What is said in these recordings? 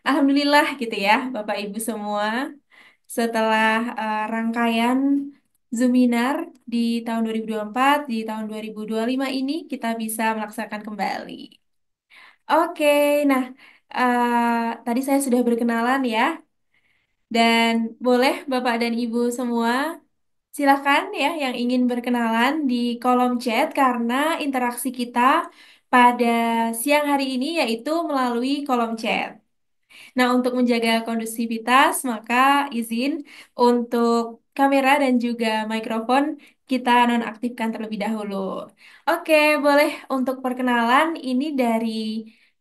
Alhamdulillah gitu ya, Bapak Ibu semua. Setelah rangkaian Zoominar di tahun 2024, di tahun 2025 ini kita bisa melaksanakan kembali. Oke, nah tadi saya sudah berkenalan ya, dan boleh Bapak dan Ibu semua silakan ya yang ingin berkenalan di kolom chat karena interaksi kita pada siang hari ini yaitu melalui kolom chat. Nah, untuk menjaga kondusivitas, maka izin untuk kamera dan juga mikrofon kita nonaktifkan terlebih dahulu. Oke, boleh untuk perkenalan ini dari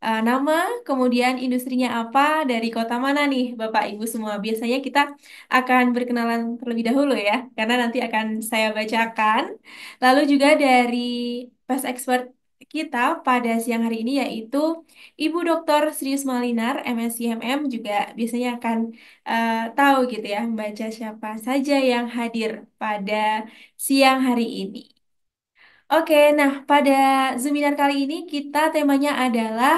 nama, kemudian industrinya apa, dari kota mana nih, Bapak Ibu semua. Biasanya kita akan berkenalan terlebih dahulu ya, karena nanti akan saya bacakan. Lalu juga dari past expert kita pada siang hari ini yaitu Ibu Dr. Srius Malinar, MSc MM juga biasanya akan tahu gitu ya, membaca siapa saja yang hadir pada siang hari ini. Oke, nah pada Zoominar kali ini kita temanya adalah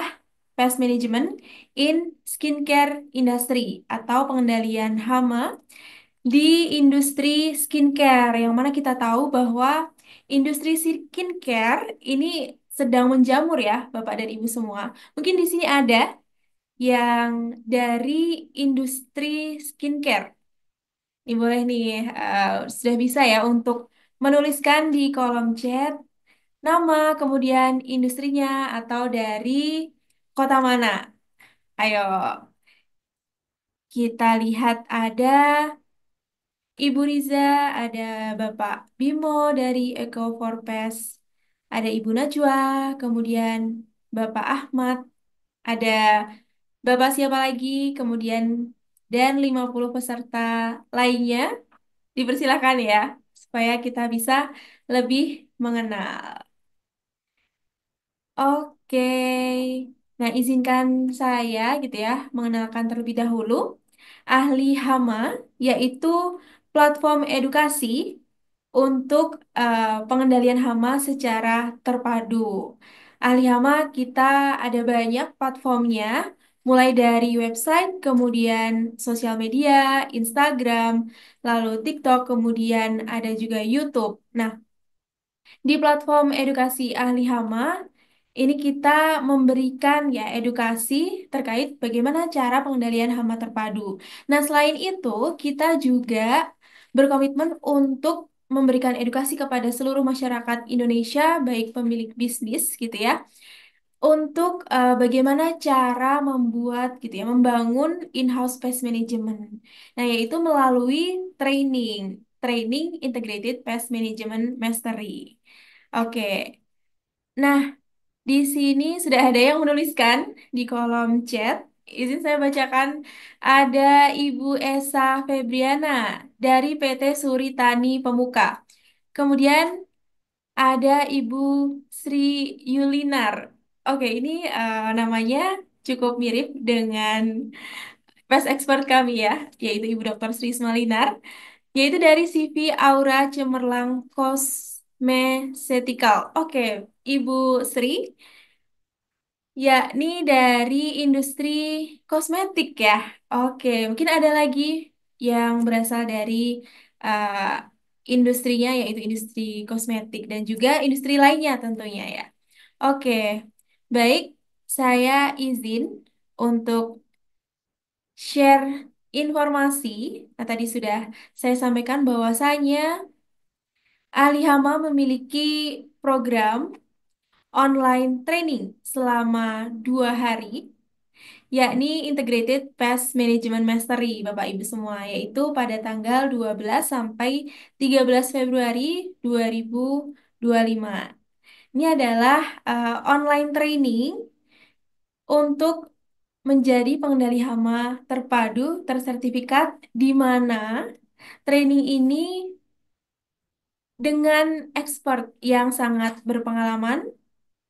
Pest Management in Skincare Industry atau pengendalian hama di industri skincare, yang mana kita tahu bahwa industri skincare ini sedang menjamur ya, Bapak dan Ibu semua. Mungkin di sini ada yang dari industri skincare. Ini boleh nih, sudah bisa ya untuk menuliskan di kolom chat nama, kemudian industrinya, atau dari kota mana. Ayo, kita lihat ada Ibu Riza, ada Bapak Bimo dari Eco for Pest, ada Ibu Najwa, kemudian Bapak Ahmad, ada Bapak siapa lagi, kemudian dan 50 peserta lainnya. Dipersilakan ya, supaya kita bisa lebih mengenal. Oke, nah izinkan saya gitu ya, mengenalkan terlebih dahulu ahli HAMA, yaitu platform edukasi untuk pengendalian hama secara terpadu. Ahli hama kita ada banyak platformnya, mulai dari website, kemudian sosial media, Instagram, lalu TikTok, kemudian ada juga YouTube. Nah, di platform edukasi ahli hama, ini kita memberikan ya edukasi terkait bagaimana cara pengendalian hama terpadu. Nah, selain itu, kita juga berkomitmen untuk memberikan edukasi kepada seluruh masyarakat Indonesia, baik pemilik bisnis gitu ya, untuk bagaimana cara membuat gitu ya, membangun in-house pest management. Nah, yaitu melalui training, training integrated pest management mastery. Oke. Nah, di sini sudah ada yang menuliskan di kolom chat. Izin saya bacakan. Ada Ibu Esa Febriana dari PT Suritani Pemuka. Kemudian ada Ibu Sri Yulinar. Oke, ini namanya cukup mirip dengan past expert kami ya, yaitu Ibu Dr. Sri Smalinar, yaitu dari CV Aura Cemerlang Cosmeceutical. Oke, Ibu Sri, yakni dari industri kosmetik ya. Oke, mungkin ada lagi yang berasal dari uh, industrinya, yaitu industri kosmetik dan juga industri lainnya tentunya ya. Oke, baik, saya izin untuk share informasi. Nah, tadi sudah saya sampaikan bahwasanya Alihama memiliki program online training selama 2 hari, yakni Integrated Pest Management Mastery, Bapak Ibu semua, yaitu pada tanggal 12 sampai 13 Februari 2025. Ini adalah online training untuk menjadi pengendali hama terpadu tersertifikat, di mana training ini dengan expert yang sangat berpengalaman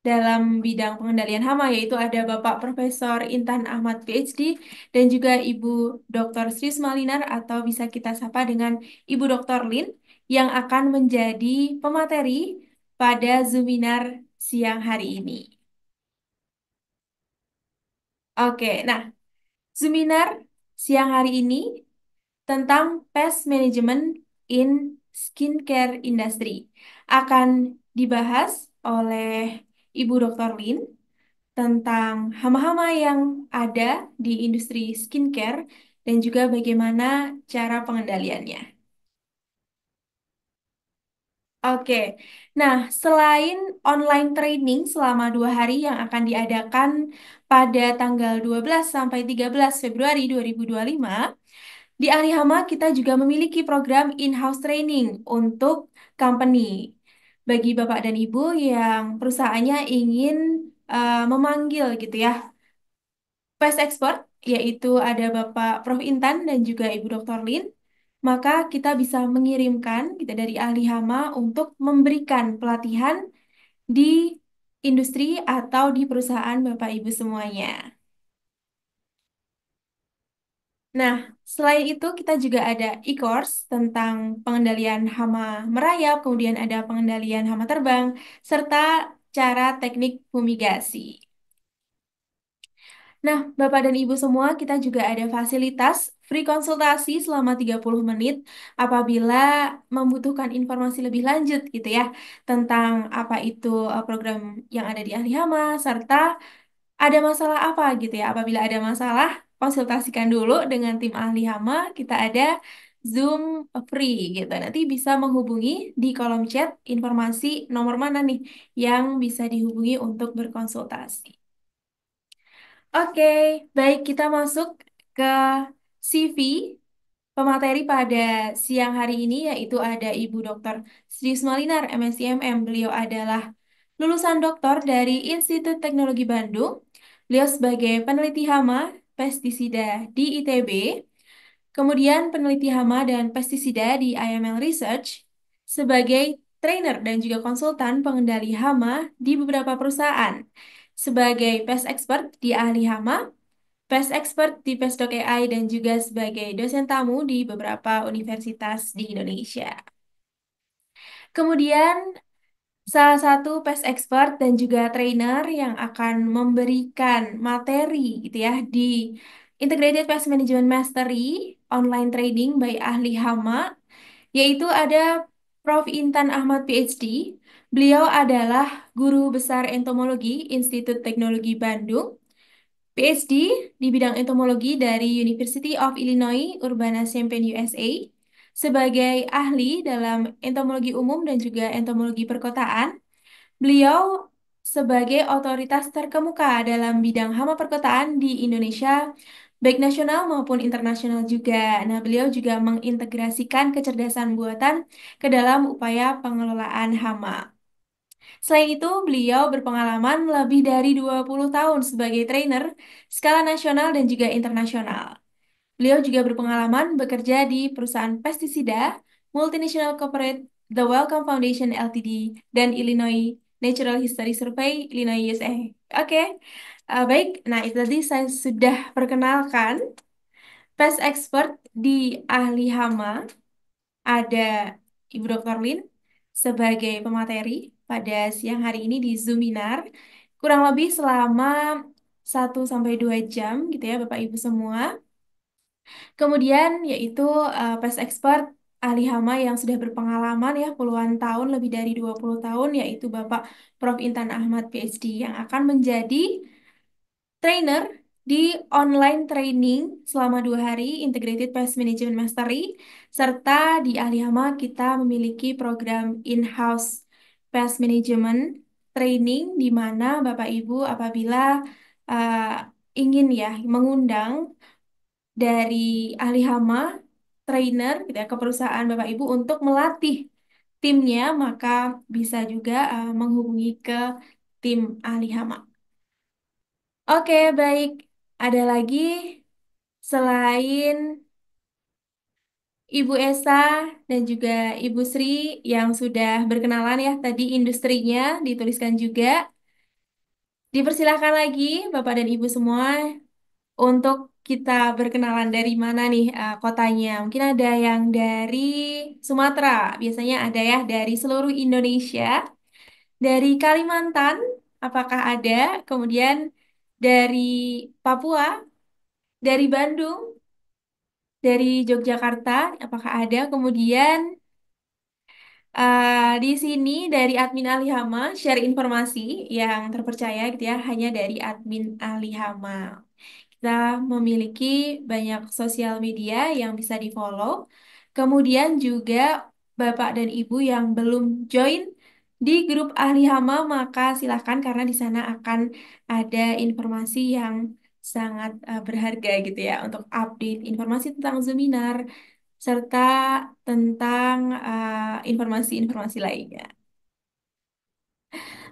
dalam bidang pengendalian hama, yaitu ada Bapak Profesor Intan Ahmad PhD dan juga Ibu Dr. Sri Malinar atau bisa kita sapa dengan Ibu Dr. Lin yang akan menjadi pemateri pada Zoominar siang hari ini. Oke, nah Seminar siang hari ini tentang pest management in skincare industry akan dibahas oleh Ibu Dr. Lin tentang hama-hama yang ada di industri skincare dan juga bagaimana cara pengendaliannya. Oke, nah selain online training selama 2 hari yang akan diadakan pada tanggal 12 sampai 13 Februari 2025, di Alihama kita juga memiliki program in-house training untuk company. Bagi Bapak dan Ibu yang perusahaannya ingin memanggil gitu ya, pest expert, yaitu ada Bapak Prof. Intan dan juga Ibu Dr. Lin, maka kita bisa mengirimkan kita dari ahli hama untuk memberikan pelatihan di industri atau di perusahaan Bapak Ibu semuanya. Nah, selain itu kita juga ada e-course tentang pengendalian hama merayap, kemudian ada pengendalian hama terbang, serta cara teknik fumigasi. Nah, Bapak dan Ibu semua, kita juga ada fasilitas free konsultasi selama 30 menit apabila membutuhkan informasi lebih lanjut gitu ya tentang apa itu program yang ada di Ahli Hama serta ada masalah apa gitu ya. Apabila ada masalah, konsultasikan dulu dengan tim Ahli Hama, kita ada Zoom free gitu. Nanti bisa menghubungi di kolom chat informasi nomor mana nih yang bisa dihubungi untuk berkonsultasi. Oke, baik kita masuk ke CV pemateri pada siang hari ini yaitu ada Ibu Dr. Sri Malinar, MSc MM. Beliau adalah lulusan doktor dari Institut Teknologi Bandung. Beliau sebagai peneliti hama pestisida di ITB, kemudian peneliti hama dan pestisida di IML Research, sebagai trainer dan juga konsultan pengendali hama di beberapa perusahaan, sebagai pest expert di ahli hama, pest expert di Pestdoc AI dan juga sebagai dosen tamu di beberapa universitas di Indonesia. Kemudian salah satu pest expert dan juga trainer yang akan memberikan materi gitu ya di Integrated Pest Management Mastery online training by ahli hama yaitu ada Prof. Intan Ahmad PhD. Beliau adalah guru besar entomologi Institut Teknologi Bandung, PhD di bidang entomologi dari University of Illinois Urbana-Champaign, USA, sebagai ahli dalam entomologi umum dan juga entomologi perkotaan. Beliau sebagai otoritas terkemuka dalam bidang hama perkotaan di Indonesia, baik nasional maupun internasional juga. Nah, beliau juga mengintegrasikan kecerdasan buatan ke dalam upaya pengelolaan hama. Selain itu, beliau berpengalaman lebih dari 20 tahun sebagai trainer skala nasional dan juga internasional. Beliau juga berpengalaman bekerja di perusahaan pestisida, multinational corporate, The Wellcome Foundation Ltd, dan Illinois Natural History Survey, Illinois, USA. Oke, baik. Nah, itu tadi saya sudah perkenalkan pest expert di ahli hama. Ada Ibu Dr. Lin sebagai pemateri pada siang hari ini di Zoominar. Kurang lebih selama 1 sampai 2 jam gitu ya Bapak Ibu semua. Kemudian yaitu pest expert ahli hama yang sudah berpengalaman ya puluhan tahun, lebih dari 20 tahun, yaitu Bapak Prof. Intan Ahmad PhD yang akan menjadi trainer di online training selama 2 hari Integrated Pest Management Mastery, serta di ahli hama kita memiliki program in-house pest management training di mana Bapak Ibu apabila uh, ingin ya mengundang dari ahli hama, trainer gitu ya, ke perusahaan Bapak Ibu untuk melatih timnya, maka bisa juga menghubungi ke tim ahli hama. Oke, baik. Ada lagi selain Ibu Esa dan juga Ibu Sri yang sudah berkenalan ya tadi industrinya dituliskan juga. Dipersilahkan lagi Bapak dan Ibu semua untuk kita berkenalan dari mana nih kotanya? Mungkin ada yang dari Sumatera, biasanya ada ya dari seluruh Indonesia, dari Kalimantan, apakah ada? Kemudian dari Papua, dari Bandung, dari Yogyakarta, apakah ada? Kemudian di sini dari admin Alihama share informasi yang terpercaya gitu ya, hanya dari admin Alihama. Kita memiliki banyak sosial media yang bisa di-follow. Kemudian juga Bapak dan Ibu yang belum join di grup Ahli Hama, maka silahkan karena di sana akan ada informasi yang sangat berharga gitu ya untuk update informasi tentang Zeminar serta tentang informasi-informasi lainnya.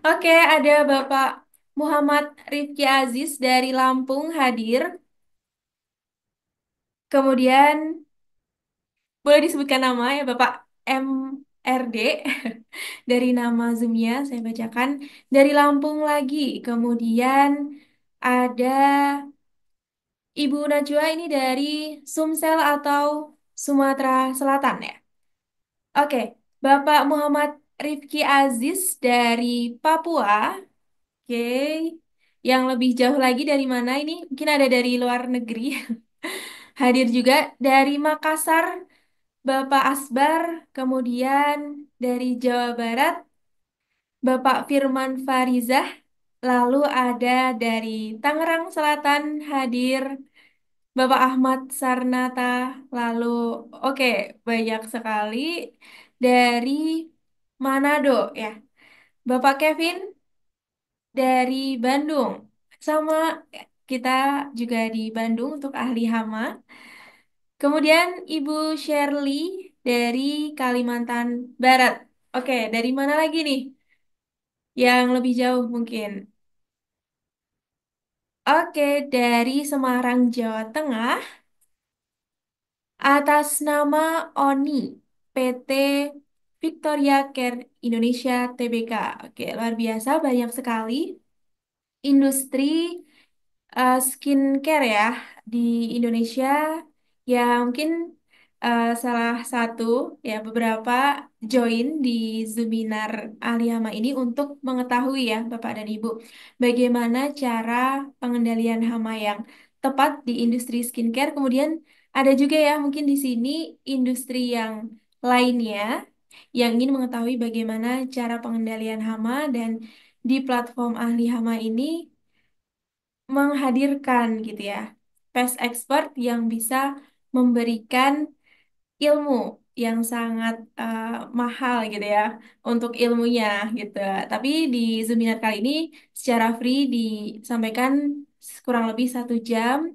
Oke, ada Bapak Muhammad Rifki Aziz dari Lampung hadir. Kemudian boleh disebutkan nama ya Bapak MRD dari nama Zoom-nya saya bacakan dari Lampung lagi. Kemudian ada Ibu Najwa ini dari Sumsel atau Sumatera Selatan ya. Oke, Bapak Muhammad Rifki Aziz dari Papua. Oke, yang lebih jauh lagi dari mana ini? Mungkin ada dari luar negeri. Hadir juga dari Makassar. Bapak Asbar, kemudian dari Jawa Barat, Bapak Firman Farizah, lalu ada dari Tangerang Selatan hadir Bapak Ahmad Sarnata, lalu oke, banyak sekali dari Manado ya. Bapak Kevin dari Bandung. Sama kita juga di Bandung untuk ahli hama. Kemudian Ibu Shirley dari Kalimantan Barat. Oke, dari mana lagi nih? Yang lebih jauh mungkin. Oke, dari Semarang, Jawa Tengah, atas nama ONI, PT Victoria Care Indonesia Tbk. Oke, luar biasa, banyak sekali industri skincare ya di Indonesia yang mungkin salah satu ya beberapa join di Zoominar Aliyama ini untuk mengetahui ya Bapak dan Ibu bagaimana cara pengendalian hama yang tepat di industri skincare. Kemudian ada juga ya mungkin di sini industri yang lainnya yang ingin mengetahui bagaimana cara pengendalian hama dan di platform ahli hama ini menghadirkan gitu ya pest expert yang bisa memberikan ilmu yang sangat mahal gitu ya untuk ilmunya gitu. Tapi di Zoominar kali ini secara free disampaikan kurang lebih 1 jam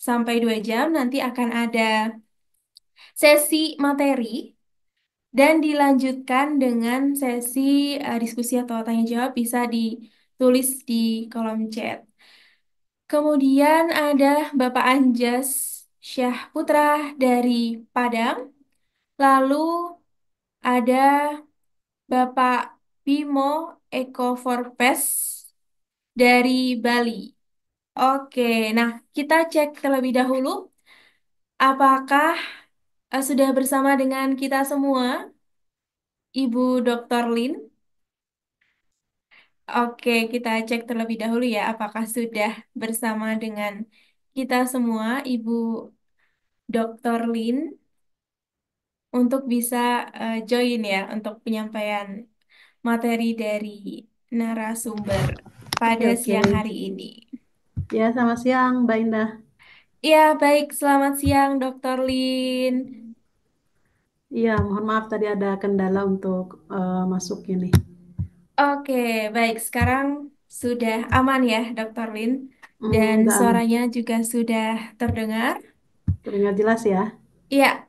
sampai 2 jam. Nanti akan ada sesi materi dan dilanjutkan dengan sesi diskusi atau tanya jawab bisa ditulis di kolom chat. Kemudian ada Bapak Anjas Syah Putra dari Padang. Lalu ada Bapak Bimo Eko Forpes dari Bali. Oke, nah kita cek terlebih dahulu apakah sudah bersama dengan kita semua, Ibu Dr. Lin. Oke, kita cek terlebih dahulu ya apakah sudah bersama dengan kita semua, Ibu Dr. Lin. Untuk bisa join ya untuk penyampaian materi dari narasumber Oke, pada oke. siang hari ini. Ya, selamat siang, Mbak Indah. Ya, baik. Selamat siang, Dr. Lin. Iya, mohon maaf tadi ada kendala untuk masuk ini. Oke, baik. Sekarang sudah aman ya, Dr. Lin. Dan Udah suaranya juga sudah terdengar. terdengar jelas ya. Iya,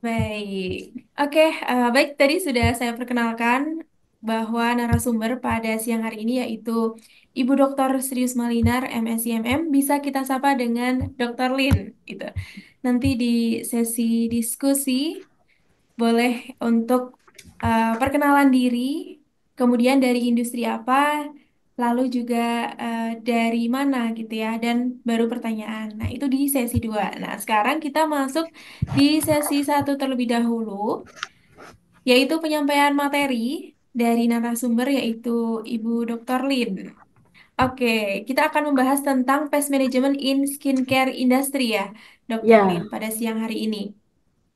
baik. Oke, baik. Tadi sudah saya perkenalkan bahwa narasumber pada siang hari ini yaitu Ibu Dr. Srius Malinar, MSc MM, bisa kita sapa dengan Dr. Lin, gitu. Nanti di sesi diskusi boleh untuk perkenalan diri, kemudian dari industri apa, lalu juga dari mana gitu ya, dan baru pertanyaan. Nah, itu di sesi 2. Nah, sekarang kita masuk di sesi 1 terlebih dahulu, yaitu penyampaian materi dari narasumber yaitu Ibu Dr. Lin. Oke, kita akan membahas tentang pest management in skincare industry ya, Dr. Lin, Ya, pada siang hari ini.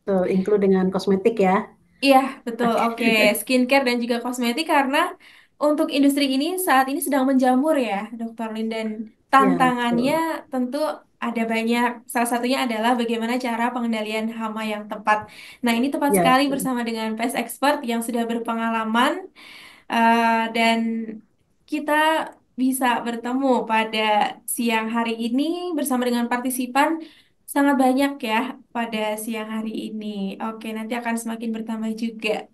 tuh, include dengan kosmetik ya. Iya, betul. Oke, skincare dan juga kosmetik karena untuk industri ini saat ini sedang menjamur ya, Dr. Lin. Dan Ya, tantangannya betul. tentu ada banyak. Salah satunya adalah bagaimana cara pengendalian hama yang tepat. Nah, ini tepat Ya, sekali betul. bersama dengan pest expert yang sudah berpengalaman dan kita bisa bertemu pada siang hari ini bersama dengan partisipan sangat banyak ya pada siang hari ini. Oke, nanti akan semakin bertambah juga.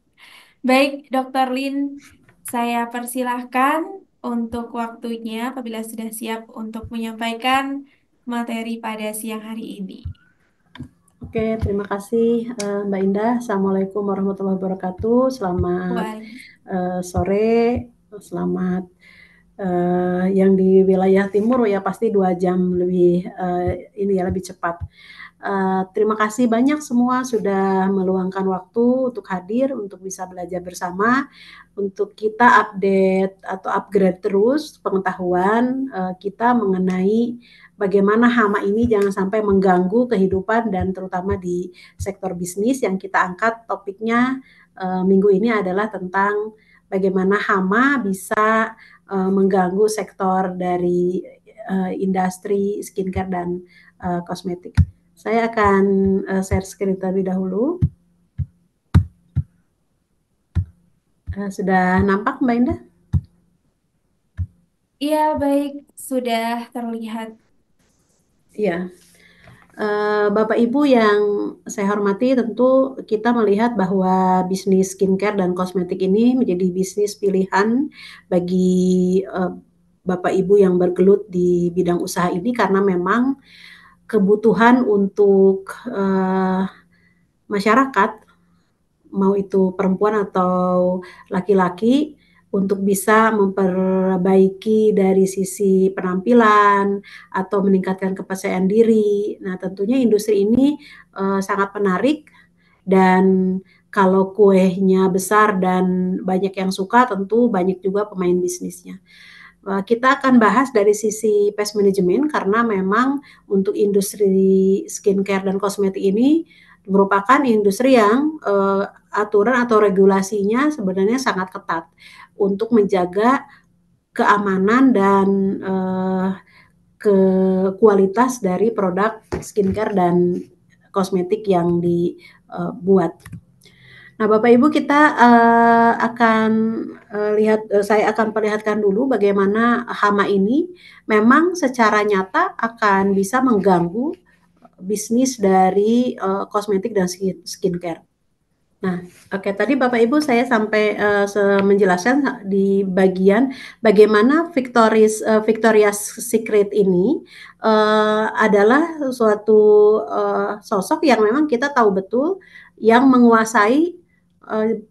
Baik, Dokter Lin, saya persilahkan untuk waktunya apabila sudah siap untuk menyampaikan materi pada siang hari ini. Oke, terima kasih Mbak Indah. Assalamualaikum warahmatullahi wabarakatuh. Selamat Waalaikumsalam. sore, selamat yang di wilayah timur ya pasti 2 jam lebih ini ya lebih cepat. Terima kasih banyak semua sudah meluangkan waktu untuk hadir, untuk bisa belajar bersama, untuk kita update atau upgrade terus pengetahuan kita mengenai bagaimana hama ini jangan sampai mengganggu kehidupan dan terutama di sektor bisnis yang kita angkat topiknya minggu ini adalah tentang bagaimana hama bisa mengganggu sektor dari industri skincare dan kosmetik. Saya akan share screen terlebih dahulu. Sudah nampak Mbak Indah? Iya, baik, sudah terlihat. Iya. Bapak Ibu yang saya hormati, tentu kita melihat bahwa bisnis skincare dan kosmetik ini menjadi bisnis pilihan bagi Bapak Ibu yang bergelut di bidang usaha ini karena memang kebutuhan untuk masyarakat mau itu perempuan atau laki-laki untuk bisa memperbaiki dari sisi penampilan atau meningkatkan kepercayaan diri. Nah, tentunya industri ini sangat menarik dan kalau kuenya besar dan banyak yang suka, tentu banyak juga pemain bisnisnya. Kita akan bahas dari sisi pest management karena memang untuk industri skincare dan kosmetik ini merupakan industri yang aturan atau regulasinya sebenarnya sangat ketat untuk menjaga keamanan dan ke kualitas dari produk skincare dan kosmetik yang dibuat. Nah, Bapak Ibu kita akan lihat, saya akan perlihatkan dulu bagaimana hama ini memang secara nyata akan bisa mengganggu bisnis dari kosmetik dan skincare. Nah, oke tadi Bapak Ibu saya sampai menjelaskan di bagian bagaimana Victoria's Secret ini adalah suatu sosok yang memang kita tahu betul yang menguasai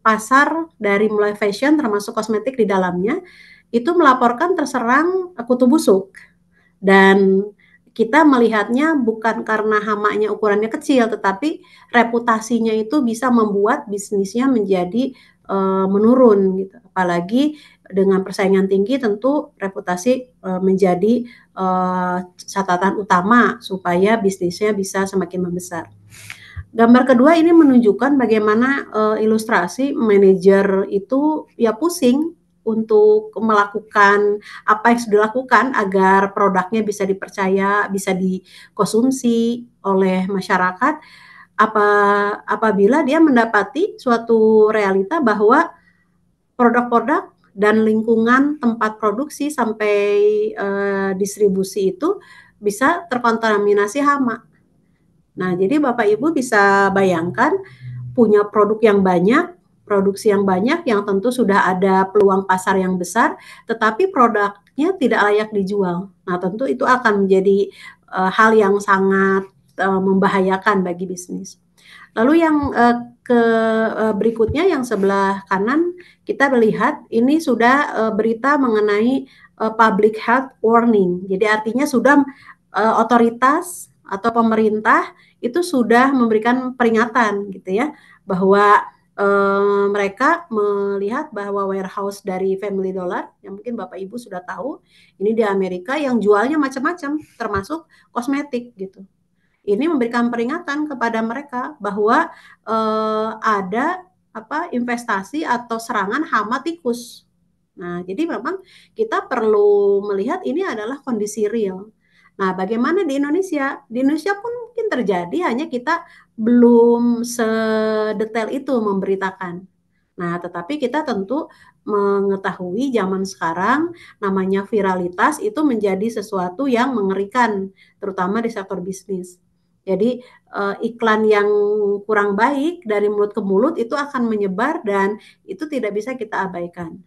pasar dari mulai fashion termasuk kosmetik di dalamnya itu melaporkan terserang kutu busuk dan kita melihatnya bukan karena hamanya ukurannya kecil, tetapi reputasinya itu bisa membuat bisnisnya menjadi menurun gitu. Apalagi dengan persaingan tinggi tentu reputasi menjadi catatan utama supaya bisnisnya bisa semakin membesar. Gambar kedua ini menunjukkan bagaimana ilustrasi manajer itu ya pusing untuk melakukan apa yang sudah dilakukan agar produknya bisa dipercaya, bisa dikonsumsi oleh masyarakat apabila dia mendapati suatu realita bahwa produk-produk dan lingkungan tempat produksi sampai distribusi itu bisa terkontaminasi hama. Nah, jadi Bapak Ibu bisa bayangkan punya produk yang banyak, produksi yang banyak yang tentu sudah ada peluang pasar yang besar, tetapi produknya tidak layak dijual. Nah, tentu itu akan menjadi hal yang sangat membahayakan bagi bisnis. Lalu yang berikutnya yang sebelah kanan kita melihat ini sudah berita mengenai public health warning. Jadi artinya sudah otoritas atau pemerintah itu sudah memberikan peringatan gitu ya bahwa mereka melihat bahwa warehouse dari Family Dollar, yang mungkin Bapak Ibu sudah tahu, ini di Amerika yang jualnya macam-macam, termasuk kosmetik gitu. Ini memberikan peringatan kepada mereka bahwa ada investasi atau serangan hama tikus. Nah, jadi memang kita perlu melihat ini adalah kondisi real. Nah, bagaimana di Indonesia? Di Indonesia pun mungkin terjadi, hanya kita belum sedetail itu memberitakan. Nah, tetapi kita tentu mengetahui zaman sekarang namanya viralitas itu menjadi sesuatu yang mengerikan, terutama di sektor bisnis. Jadi iklan yang kurang baik dari mulut ke mulut itu akan menyebar dan itu tidak bisa kita abaikan.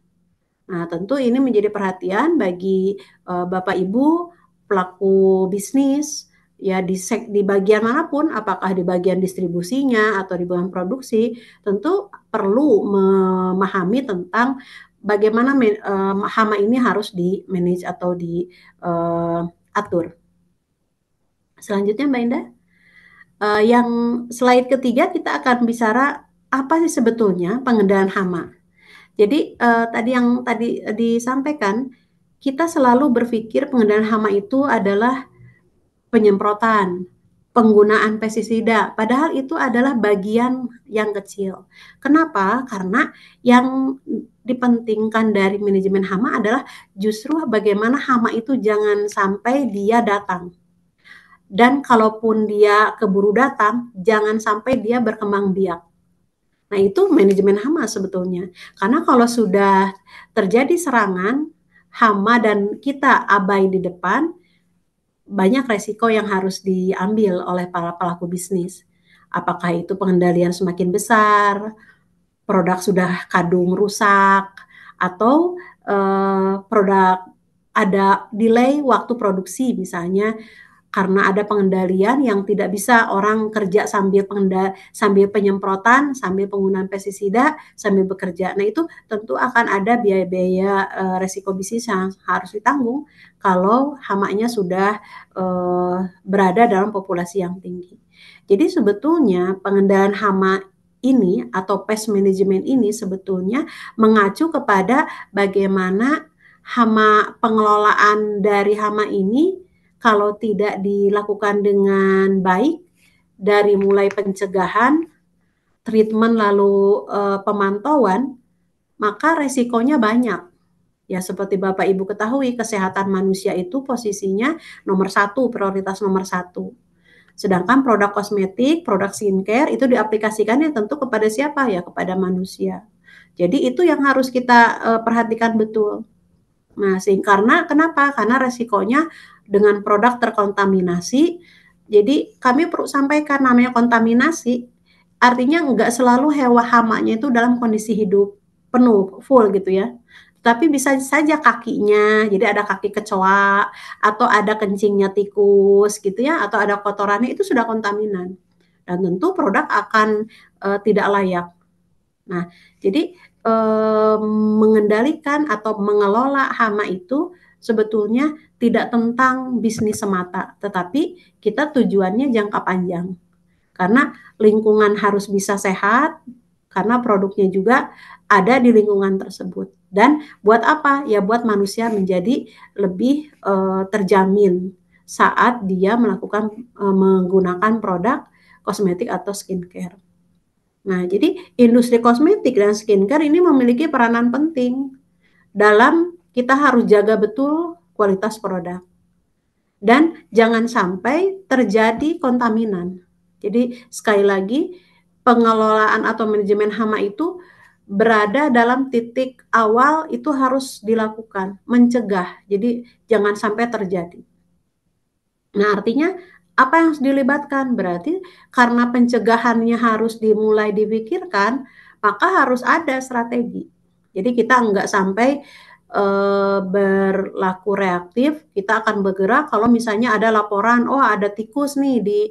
Nah, tentu ini menjadi perhatian bagi Bapak Ibu pelaku bisnis ya di bagian manapun, apakah di bagian distribusinya atau di bagian produksi, tentu perlu memahami tentang bagaimana hama ini harus di manage atau diatur. Selanjutnya Mbak Indah, yang slide ketiga kita akan bicara apa sih sebetulnya pengendalian hama. Jadi tadi disampaikan, kita selalu berpikir pengendalian hama itu adalah penyemprotan, penggunaan pestisida, padahal itu adalah bagian yang kecil. Kenapa? Karena yang dipentingkan dari manajemen hama adalah justru bagaimana hama itu jangan sampai dia datang. Dan kalaupun dia keburu datang, jangan sampai dia berkembang biak. Nah, itu manajemen hama sebetulnya. Karena kalau sudah terjadi serangan hama dan kita abai di depan, banyak resiko yang harus diambil oleh para pelaku bisnis. Apakah itu pengendalian semakin besar, produk sudah kadung rusak, atau produk ada delay waktu produksi misalnya karena ada pengendalian yang tidak bisa orang kerja sambil penyemprotan, sambil penggunaan pestisida, sambil bekerja. Nah, itu tentu akan ada biaya-biaya resiko bisnis yang harus ditanggung kalau hamanya sudah berada dalam populasi yang tinggi. Jadi sebetulnya pengendalian hama ini atau pest management ini sebetulnya mengacu kepada bagaimana pengelolaan dari hama ini kalau tidak dilakukan dengan baik dari mulai pencegahan, treatment lalu pemantauan, maka resikonya banyak. Ya seperti Bapak Ibu ketahui, kesehatan manusia itu posisinya nomor satu, prioritas nomor satu. Sedangkan produk kosmetik, produk skincare itu diaplikasikannya tentu kepada siapa? Ya kepada manusia. Jadi itu yang harus kita perhatikan betul. Nah, karena kenapa? Karena resikonya dengan produk terkontaminasi. Jadi kami perlu sampaikan namanya kontaminasi, artinya nggak selalu hewan hamanya itu dalam kondisi hidup penuh, full gitu ya. Tapi bisa saja kakinya, jadi ada kaki kecoa, atau ada kencingnya tikus gitu ya, atau ada kotorannya itu sudah kontaminan. Dan tentu produk akan tidak layak. Nah, jadi mengendalikan atau mengelola hama itu sebetulnya tidak tentang bisnis semata, tetapi kita tujuannya jangka panjang. Karena lingkungan harus bisa sehat, karena produknya juga ada di lingkungan tersebut. Dan buat apa? Ya buat manusia menjadi lebih terjamin saat dia menggunakan produk kosmetik atau skincare. Nah, jadi industri kosmetik dan skincare ini memiliki peranan penting dalam kita harus jaga betul kualitas produk. Dan jangan sampai terjadi kontaminan. Jadi sekali lagi pengelolaan atau manajemen hama itu berada dalam titik awal itu harus dilakukan, mencegah. Jadi jangan sampai terjadi. Nah, artinya apa yang harus dilibatkan? Berarti karena pencegahannya harus dimulai dipikirkan, maka harus ada strategi. Jadi kita enggak sampai berlaku reaktif, kita akan bergerak kalau misalnya ada laporan, oh ada tikus nih di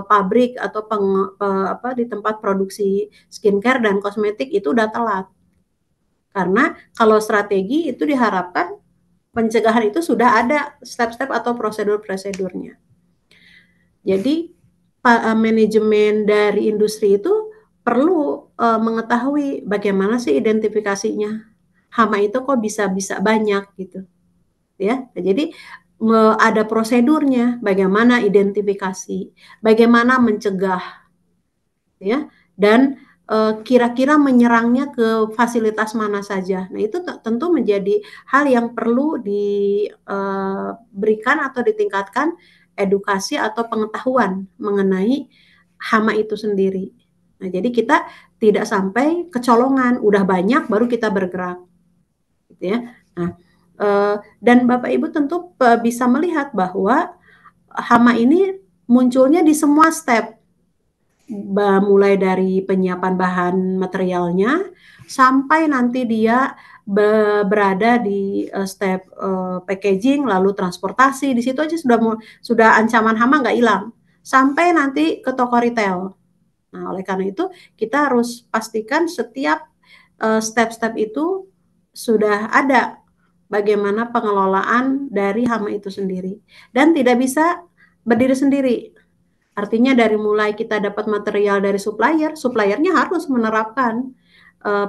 pabrik atau di tempat produksi skincare dan kosmetik, itu udah telat. Karena kalau strategi itu diharapkan pencegahan itu sudah ada step-step atau prosedur-prosedurnya. Jadi manajemen dari industri itu perlu mengetahui bagaimana sih identifikasinya. Hama itu kok bisa banyak gitu, ya. Jadi ada prosedurnya, bagaimana identifikasi, bagaimana mencegah, ya, dan kira-kira menyerangnya ke fasilitas mana saja. Nah, itu tentu menjadi hal yang perlu diberikan atau ditingkatkan edukasi atau pengetahuan mengenai hama itu sendiri. Nah, jadi kita tidak sampai kecolongan, udah banyak baru kita bergerak, gitu ya. Nah, dan Bapak Ibu tentu bisa melihat bahwa hama ini munculnya di semua step, mulai dari penyiapan bahan materialnya sampai nanti dia berada di step packaging, lalu transportasi. Di situ aja sudah ancaman hama nggak hilang sampai nanti ke toko retail. Nah, oleh karena itu kita harus pastikan setiap step-step itu sudah ada bagaimana pengelolaan dari hama itu sendiri, dan tidak bisa berdiri sendiri. Artinya dari mulai kita dapat material dari supplier, suppliernya harus menerapkan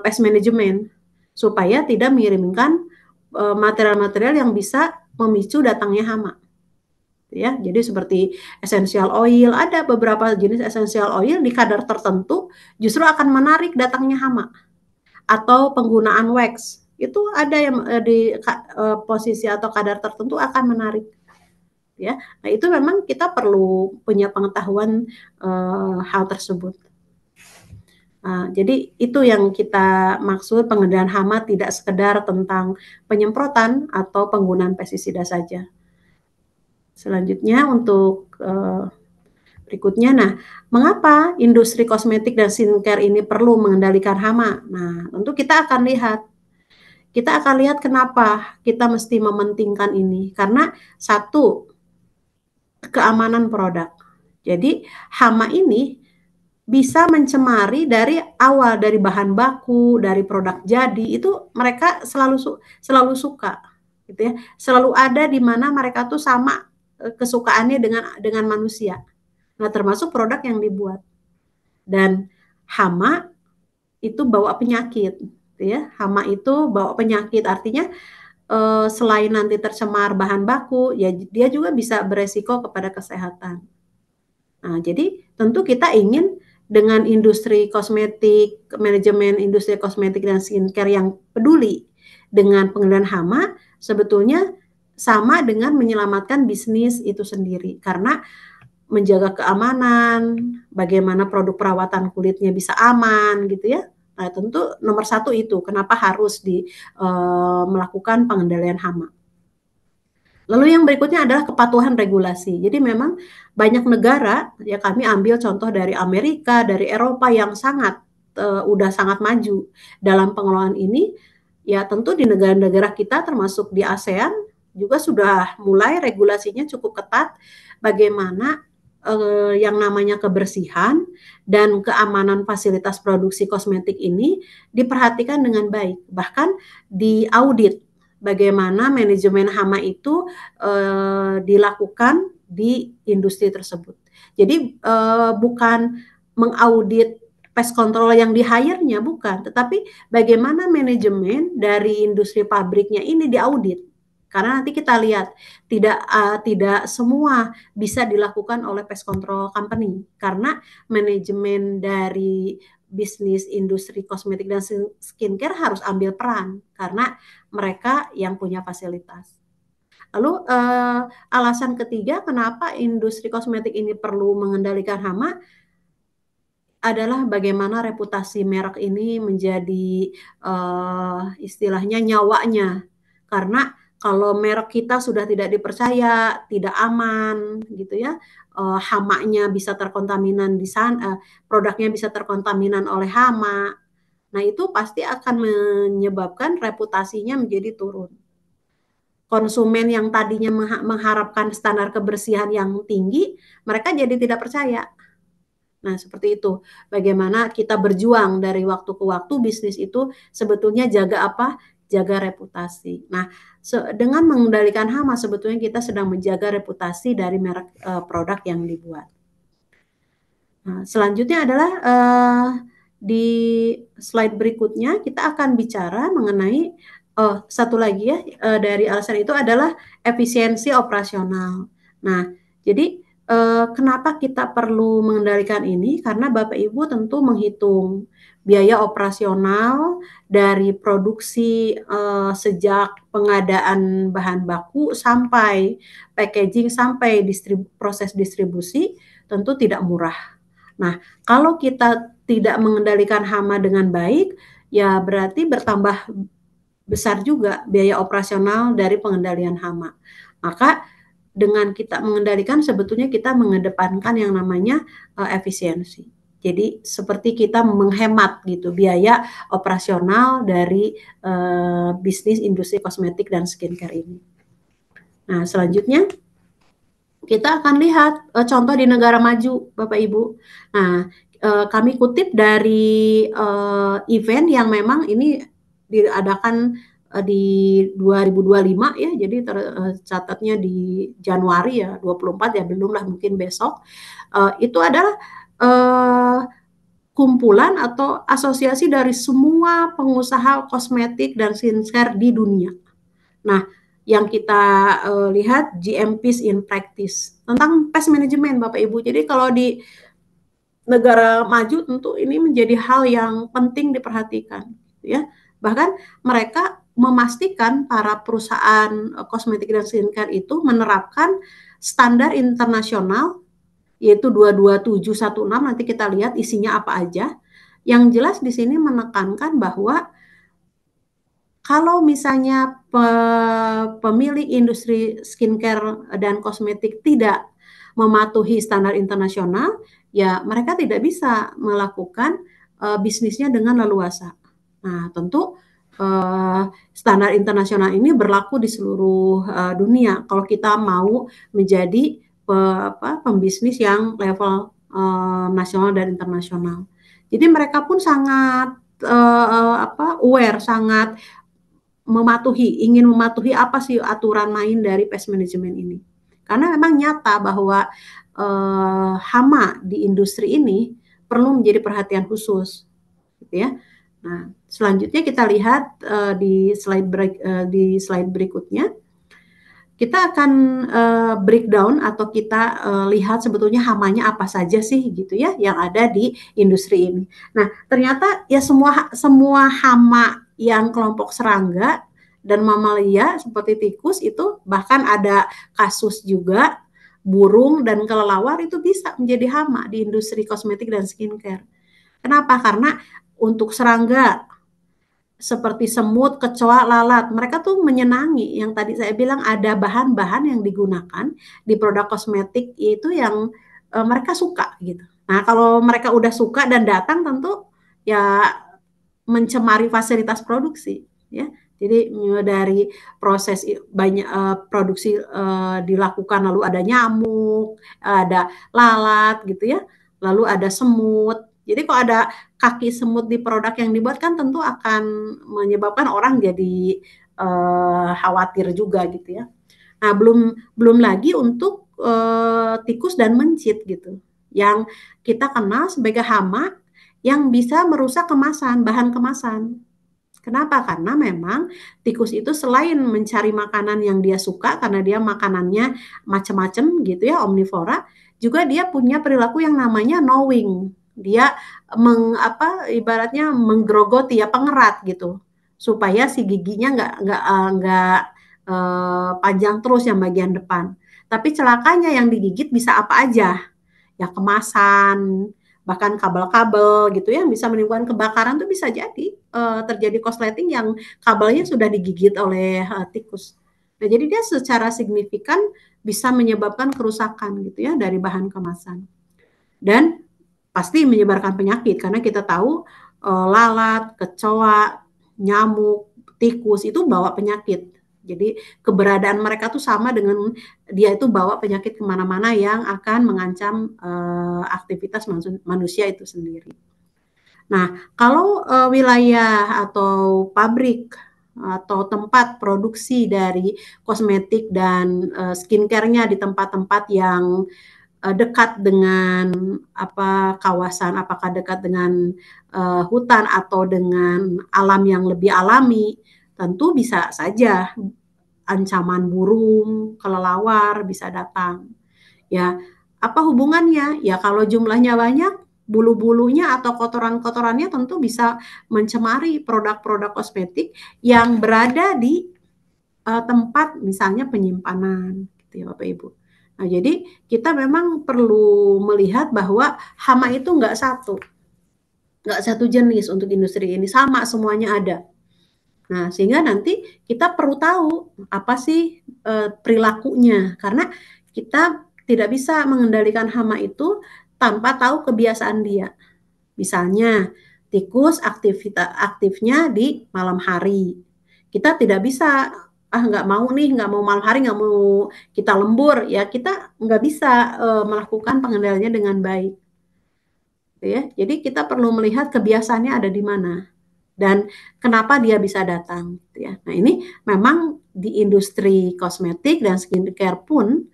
pest management supaya tidak mengirimkan material-material yang bisa memicu datangnya hama. Ya, jadi seperti essential oil, ada beberapa jenis essential oil di kadar tertentu justru akan menarik datangnya hama. Atau penggunaan wax, itu ada yang di posisi atau kadar tertentu akan menarik, ya. Nah, itu memang kita perlu punya pengetahuan hal tersebut. Jadi itu yang kita maksud pengendalian hama tidak sekedar tentang penyemprotan atau penggunaan pestisida saja. Selanjutnya untuk berikutnya, nah, mengapa industri kosmetik dan skincare ini perlu mengendalikan hama? Nah, tentu kita akan lihat kenapa kita mesti mementingkan ini. Karena satu, keamanan produk. Jadi hama ini bisa mencemari dari awal, dari bahan baku, dari produk jadi, itu mereka selalu suka, gitu ya. Selalu ada di mana mereka tuh sama kesukaannya dengan manusia. Nah, termasuk produk yang dibuat. Dan hama itu bawa penyakit, gitu ya. Hama itu bawa penyakit, artinya selain nanti tercemar bahan baku, ya dia juga bisa beresiko kepada kesehatan. Nah, jadi tentu kita ingin dengan industri kosmetik, manajemen industri kosmetik dan skincare yang peduli dengan pengendalian hama, sebetulnya sama dengan menyelamatkan bisnis itu sendiri. Karena menjaga keamanan, bagaimana produk perawatan kulitnya bisa aman, gitu ya. Nah, tentu nomor satu itu, kenapa harus melakukan pengendalian hama. Lalu yang berikutnya adalah kepatuhan regulasi. Jadi memang banyak negara, ya kami ambil contoh dari Amerika, dari Eropa yang udah sangat maju dalam pengelolaan ini. Ya tentu di negara-negara kita termasuk di ASEAN juga sudah mulai regulasinya cukup ketat bagaimana yang namanya kebersihan dan keamanan fasilitas produksi kosmetik ini diperhatikan dengan baik. Bahkan diaudit bagaimana manajemen hama itu dilakukan di industri tersebut. Jadi bukan mengaudit pest control yang di-hire-nya, bukan, tetapi bagaimana manajemen dari industri pabriknya ini diaudit. Karena nanti kita lihat tidak semua bisa dilakukan oleh pest control company, karena manajemen dari bisnis industri kosmetik dan skincare harus ambil peran karena mereka yang punya fasilitas. Lalu alasan ketiga kenapa industri kosmetik ini perlu mengendalikan hama adalah bagaimana reputasi merek ini menjadi istilahnya nyawanya. Karena kalau merek kita sudah tidak dipercaya, tidak aman, gitu ya, hamanya bisa terkontaminan di sana, produknya bisa terkontaminan oleh hama. Nah, itu pasti akan menyebabkan reputasinya menjadi turun. Konsumen yang tadinya mengharapkan standar kebersihan yang tinggi, mereka jadi tidak percaya. Nah, seperti itu. Bagaimana kita berjuang dari waktu ke waktu, bisnis itu sebetulnya jaga apa? Jaga reputasi. Nah, dengan mengendalikan hama sebetulnya kita sedang menjaga reputasi dari merek produk yang dibuat. Nah, selanjutnya adalah di slide berikutnya kita akan bicara mengenai satu lagi ya, dari alasan itu adalah efisiensi operasional. Nah, jadi kenapa kita perlu mengendalikan ini? Karena Bapak Ibu tentu menghitung biaya operasional dari produksi, sejak pengadaan bahan baku sampai packaging sampai proses distribusi tentu tidak murah. Nah, kalau kita tidak mengendalikan hama dengan baik, ya berarti bertambah besar juga biaya operasional dari pengendalian hama. Maka dengan kita mengendalikan sebetulnya kita mengedepankan yang namanya efisiensi. Jadi seperti kita menghemat gitu biaya operasional dari bisnis industri kosmetik dan skincare ini. Nah, selanjutnya kita akan lihat contoh di negara maju, Bapak Ibu. Nah, kami kutip dari event yang memang ini diadakan di 2025 ya, jadi tercatatnya di Januari ya, 24 ya, belum lah mungkin besok. Itu adalah kumpulan atau asosiasi dari semua pengusaha kosmetik dan skincare di dunia. Nah, yang kita lihat GMPs in practice tentang pest management Bapak Ibu. Jadi kalau di negara maju tentu ini menjadi hal yang penting diperhatikan ya. Bahkan mereka memastikan para perusahaan kosmetik dan skincare itu menerapkan standar internasional yaitu 22716, nanti kita lihat isinya apa aja. Yang jelas di sini menekankan bahwa kalau misalnya pemilik industri skincare dan kosmetik tidak mematuhi standar internasional, ya mereka tidak bisa melakukan bisnisnya dengan leluasa. Nah, tentu standar internasional ini berlaku di seluruh dunia. Kalau kita mau menjadi pembisnis yang level nasional dan internasional. Jadi mereka pun sangat aware, sangat ingin mematuhi apa sih aturan main dari pest management ini. Karena memang nyata bahwa hama di industri ini perlu menjadi perhatian khusus, gitu ya. Nah, selanjutnya kita lihat di slide berikutnya. Kita akan breakdown atau kita lihat sebetulnya hamanya apa saja sih gitu ya yang ada di industri ini. Nah, ternyata ya semua hama yang kelompok serangga dan mamalia seperti tikus itu, bahkan ada kasus juga burung dan kelelawar itu bisa menjadi hama di industri kosmetik dan skincare. Kenapa? Karena untuk serangga seperti semut, kecoa, lalat. Mereka tuh menyenangi. Yang tadi saya bilang ada bahan-bahan yang digunakan di produk kosmetik itu yang mereka suka gitu. Nah, kalau mereka udah suka dan datang tentu ya mencemari fasilitas produksi ya. Jadi dari proses banyak produksi dilakukan lalu ada nyamuk, ada lalat gitu ya. Lalu ada semut. Jadi kalau ada kaki semut di produk yang dibuat kan tentu akan menyebabkan orang jadi khawatir juga gitu ya. Nah, belum lagi untuk tikus dan mencit gitu. Yang kita kenal sebagai hama yang bisa merusak kemasan, bahan kemasan. Kenapa? Karena memang tikus itu selain mencari makanan yang dia suka karena dia makanannya macam-macam gitu ya, omnivora, juga dia punya perilaku yang namanya gnawing. Dia ibaratnya menggerogoti ya, pengerat gitu. Supaya si giginya nggak panjang terus yang bagian depan. Tapi celakanya yang digigit bisa apa aja? Ya kemasan, bahkan kabel-kabel gitu ya, bisa menimbulkan kebakaran tuh bisa jadi terjadi korsleting yang kabelnya sudah digigit oleh tikus. Nah, jadi dia secara signifikan bisa menyebabkan kerusakan gitu ya dari bahan kemasan. Dan pasti menyebarkan penyakit karena kita tahu lalat, kecoa, nyamuk, tikus itu bawa penyakit. Jadi keberadaan mereka tuh sama dengan dia itu bawa penyakit kemana-mana yang akan mengancam aktivitas manusia itu sendiri. Nah, kalau wilayah atau pabrik atau tempat produksi dari kosmetik dan skincare-nya di tempat-tempat yang dekat dengan kawasan, apakah dekat dengan hutan atau dengan alam yang lebih alami, tentu bisa saja ancaman burung, kelelawar bisa datang. Ya, apa hubungannya? Ya kalau jumlahnya banyak, bulu-bulunya atau kotoran-kotorannya tentu bisa mencemari produk-produk kosmetik yang berada di tempat misalnya penyimpanan, gitu ya Bapak Ibu. Nah, jadi kita memang perlu melihat bahwa hama itu nggak satu jenis untuk industri ini, sama semuanya ada. Nah, sehingga nanti kita perlu tahu apa sih perilakunya, karena kita tidak bisa mengendalikan hama itu tanpa tahu kebiasaan dia. Misalnya, tikus aktifnya di malam hari. Kita tidak bisa, nggak mau nih, nggak mau malam hari, nggak mau kita lembur, ya kita nggak bisa melakukan pengendaliannya dengan baik. Gitu ya. Jadi kita perlu melihat kebiasaannya ada di mana dan kenapa dia bisa datang. Gitu ya. Nah ini memang di industri kosmetik dan skincare pun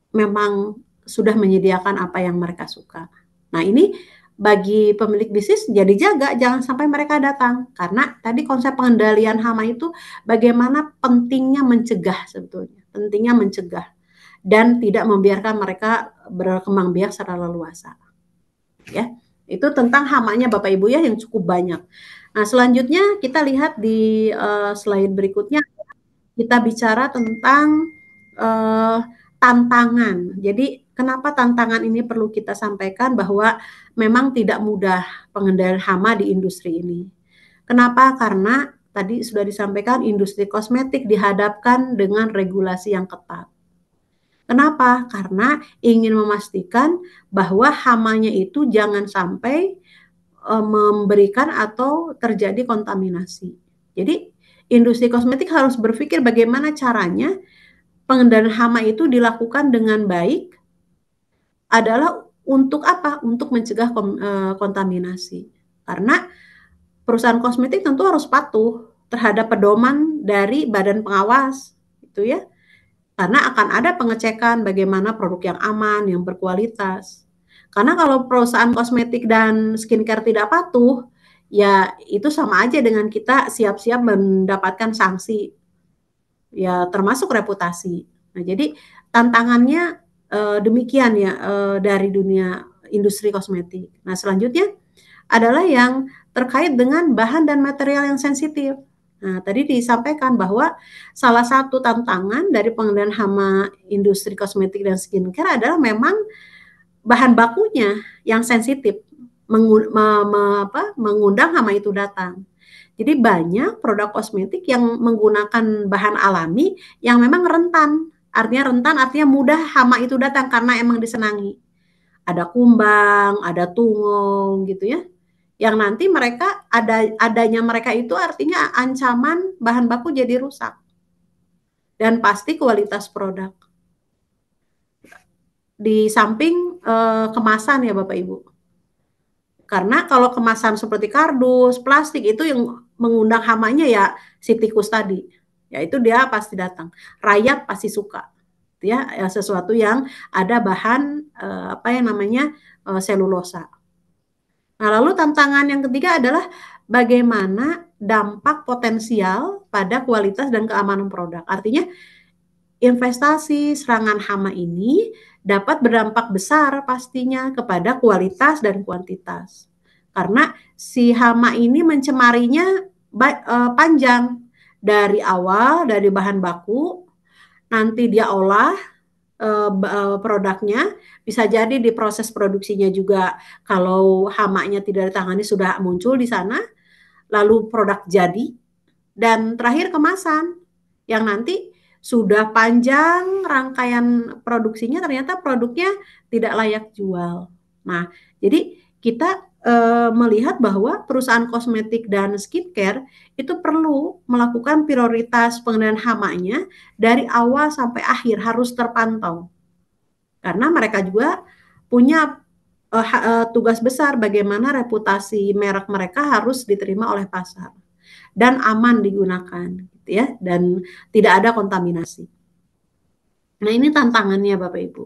memang sudah menyediakan apa yang mereka suka. Nah ini bagi pemilik bisnis jadi jaga jangan sampai mereka datang karena tadi konsep pengendalian hama itu bagaimana pentingnya mencegah sebetulnya, pentingnya mencegah dan tidak membiarkan mereka berkembang biak secara leluasa. Ya, itu tentang hamanya Bapak Ibu ya yang cukup banyak. Nah selanjutnya kita lihat di slide berikutnya kita bicara tentang uh, tantangan. Jadi kenapa tantangan ini perlu kita sampaikan bahwa memang tidak mudah pengendalian hama di industri ini. Kenapa? Karena tadi sudah disampaikan industri kosmetik dihadapkan dengan regulasi yang ketat. Kenapa? Karena ingin memastikan bahwa hamanya itu jangan sampai memberikan atau terjadi kontaminasi. Jadi industri kosmetik harus berpikir bagaimana caranya pengendalian hama itu dilakukan dengan baik adalah untuk apa? Untuk mencegah kontaminasi. Karena perusahaan kosmetik tentu harus patuh terhadap pedoman dari badan pengawas, gitu ya. Karena akan ada pengecekan bagaimana produk yang aman, yang berkualitas. Karena kalau perusahaan kosmetik dan skincare tidak patuh, ya itu sama aja dengan kita siap-siap mendapatkan sanksi, ya termasuk reputasi. Nah, jadi tantangannya demikian ya dari dunia industri kosmetik. Nah, selanjutnya adalah yang terkait dengan bahan dan material yang sensitif. Nah, tadi disampaikan bahwa salah satu tantangan dari pengendalian hama industri kosmetik dan skincare adalah memang bahan bakunya yang sensitif mengundang hama itu datang. Jadi banyak produk kosmetik yang menggunakan bahan alami yang memang rentan. Artinya mudah hama itu datang karena emang disenangi. Ada kumbang, ada tungau gitu ya. Yang nanti adanya mereka itu artinya ancaman bahan baku jadi rusak. Dan pasti kualitas produk. Di samping kemasan ya Bapak Ibu. Karena kalau kemasan seperti kardus, plastik itu yang mengundang hamanya ya si tikus tadi. Ya itu dia pasti datang. Rayap pasti suka. Ya, sesuatu yang ada bahan apa yang namanya selulosa. Nah, lalu tantangan yang ketiga adalah bagaimana dampak potensial pada kualitas dan keamanan produk. Artinya investasi serangan hama ini dapat berdampak besar pastinya kepada kualitas dan kuantitas. Karena si hama ini mencemarinya panjang dari awal, dari bahan baku, nanti dia olah produknya, bisa jadi di proses produksinya juga kalau hamanya tidak ditangani sudah muncul di sana, lalu produk jadi, dan terakhir kemasan yang nanti sudah panjang rangkaian produksinya ternyata produknya tidak layak jual. Nah, jadi kita melihat bahwa perusahaan kosmetik dan skincare itu perlu melakukan prioritas pengendalian hamanya dari awal sampai akhir harus terpantau. Karena mereka juga punya tugas besar bagaimana reputasi merek mereka harus diterima oleh pasar dan aman digunakan gitu ya dan tidak ada kontaminasi. Nah, ini tantangannya Bapak Ibu.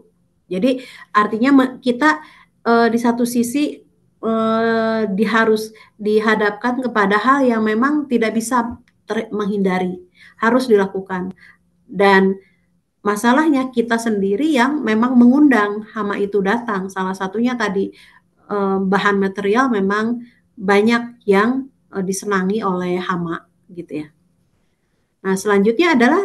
Jadi artinya kita di satu sisi harus dihadapkan kepada hal yang memang tidak bisa menghindari, harus dilakukan. Dan masalahnya kita sendiri yang memang mengundang hama itu datang. Salah satunya tadi bahan material memang banyak yang disenangi oleh hama gitu ya. Nah, selanjutnya adalah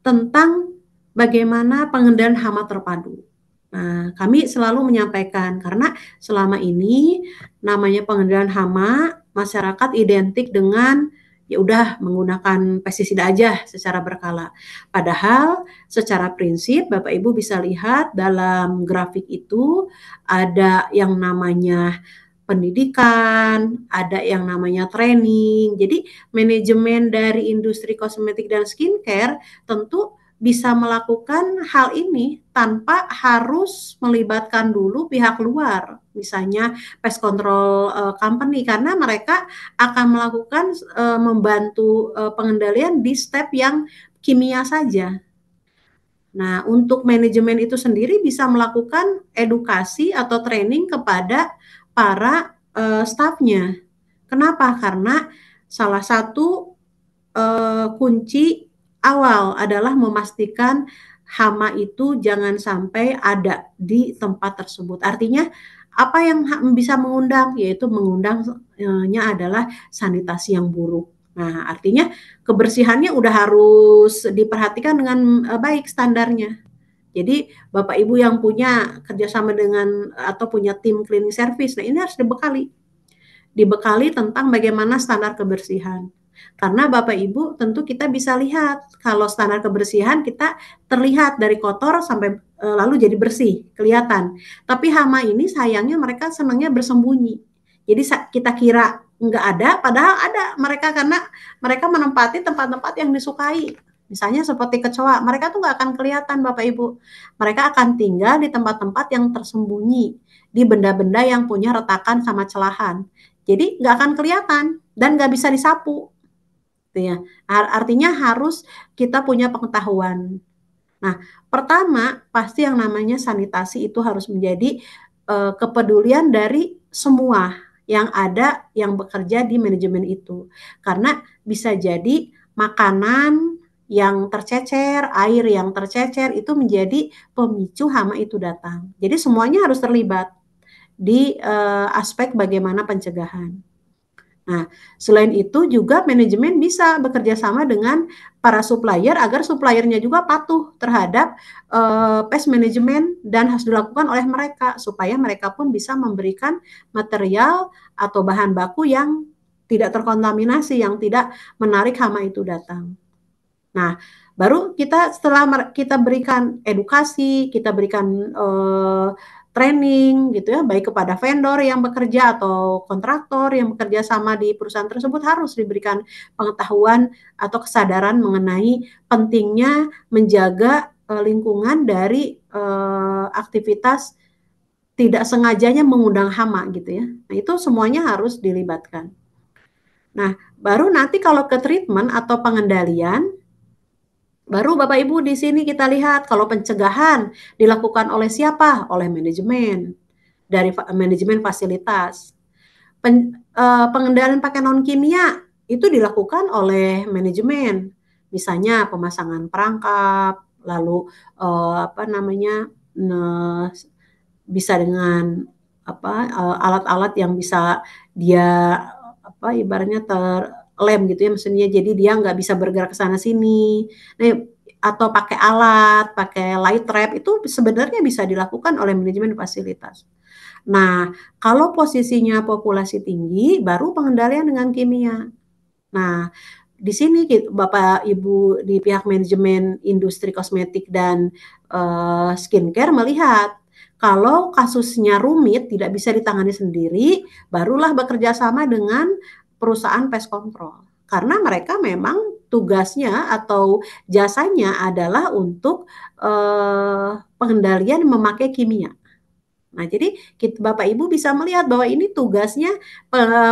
tentang bagaimana pengendalian hama terpadu. Nah, kami selalu menyampaikan karena selama ini namanya pengendalian hama, masyarakat identik dengan ya udah menggunakan pestisida aja secara berkala. Padahal secara prinsip Bapak Ibu bisa lihat dalam grafik itu ada yang namanya pendidikan, ada yang namanya training. Jadi manajemen dari industri kosmetik dan skincare tentu bisa melakukan hal ini tanpa harus melibatkan dulu pihak luar, misalnya pest control company, karena mereka akan melakukan membantu pengendalian di step yang kimia saja. Nah, untuk manajemen itu sendiri bisa melakukan edukasi atau training kepada para stafnya. Kenapa? Karena salah satu kunci awal adalah memastikan hama itu jangan sampai ada di tempat tersebut. Artinya apa yang bisa mengundang, yaitu mengundangnya adalah sanitasi yang buruk. Nah, artinya kebersihannya udah harus diperhatikan dengan baik standarnya. Jadi Bapak Ibu yang punya kerjasama dengan atau punya tim cleaning service, nah ini harus dibekali tentang bagaimana standar kebersihan. Karena Bapak Ibu tentu kita bisa lihat kalau standar kebersihan kita terlihat dari kotor sampai lalu jadi bersih, kelihatan. Tapi hama ini sayangnya mereka senangnya bersembunyi. Jadi kita kira nggak ada, padahal ada mereka karena mereka menempati tempat-tempat yang disukai. Misalnya seperti kecoa, mereka tuh nggak akan kelihatan Bapak Ibu. Mereka akan tinggal di tempat-tempat yang tersembunyi, di benda-benda yang punya retakan sama celahan. Jadi nggak akan kelihatan dan nggak bisa disapu. Gitu ya. Artinya harus kita punya pengetahuan. Nah, pertama pasti yang namanya sanitasi itu harus menjadi kepedulian dari semua yang ada yang bekerja di manajemen itu. Karena bisa jadi makanan yang tercecer, air yang tercecer itu menjadi pemicu hama itu datang. Jadi semuanya harus terlibat di aspek bagaimana pencegahan. Nah, selain itu juga manajemen bisa bekerja sama dengan para supplier agar suppliernya juga patuh terhadap pest management dan harus dilakukan oleh mereka supaya mereka pun bisa memberikan material atau bahan baku yang tidak terkontaminasi, yang tidak menarik hama itu datang. Nah, baru setelah kita berikan edukasi, kita berikan training gitu ya, baik kepada vendor yang bekerja atau kontraktor yang bekerja sama di perusahaan tersebut harus diberikan pengetahuan atau kesadaran mengenai pentingnya menjaga lingkungan dari aktivitas tidak sengajanya mengundang hama gitu ya. Nah, itu semuanya harus dilibatkan. Nah, baru nanti kalau ke treatment atau pengendalian, baru Bapak Ibu di sini kita lihat kalau pencegahan dilakukan oleh siapa? Oleh manajemen, dari manajemen fasilitas. Pengendalian pakai non kimia itu dilakukan oleh manajemen. Misalnya pemasangan perangkap, lalu apa namanya bisa dengan alat-alat yang bisa dia ibaratnya terlem gitu ya, maksudnya jadi dia nggak bisa bergerak ke sana sini. Nah, atau pakai alat, pakai light trap itu sebenarnya bisa dilakukan oleh manajemen fasilitas. Nah, kalau posisinya populasi tinggi, baru pengendalian dengan kimia. Nah, di sini Bapak Ibu di pihak manajemen industri kosmetik dan skincare melihat kalau kasusnya rumit tidak bisa ditangani sendiri, barulah bekerja sama dengan perusahaan pest control. Karena mereka memang tugasnya atau jasanya adalah untuk pengendalian memakai kimia. Nah, jadi Bapak Ibu bisa melihat bahwa ini tugasnya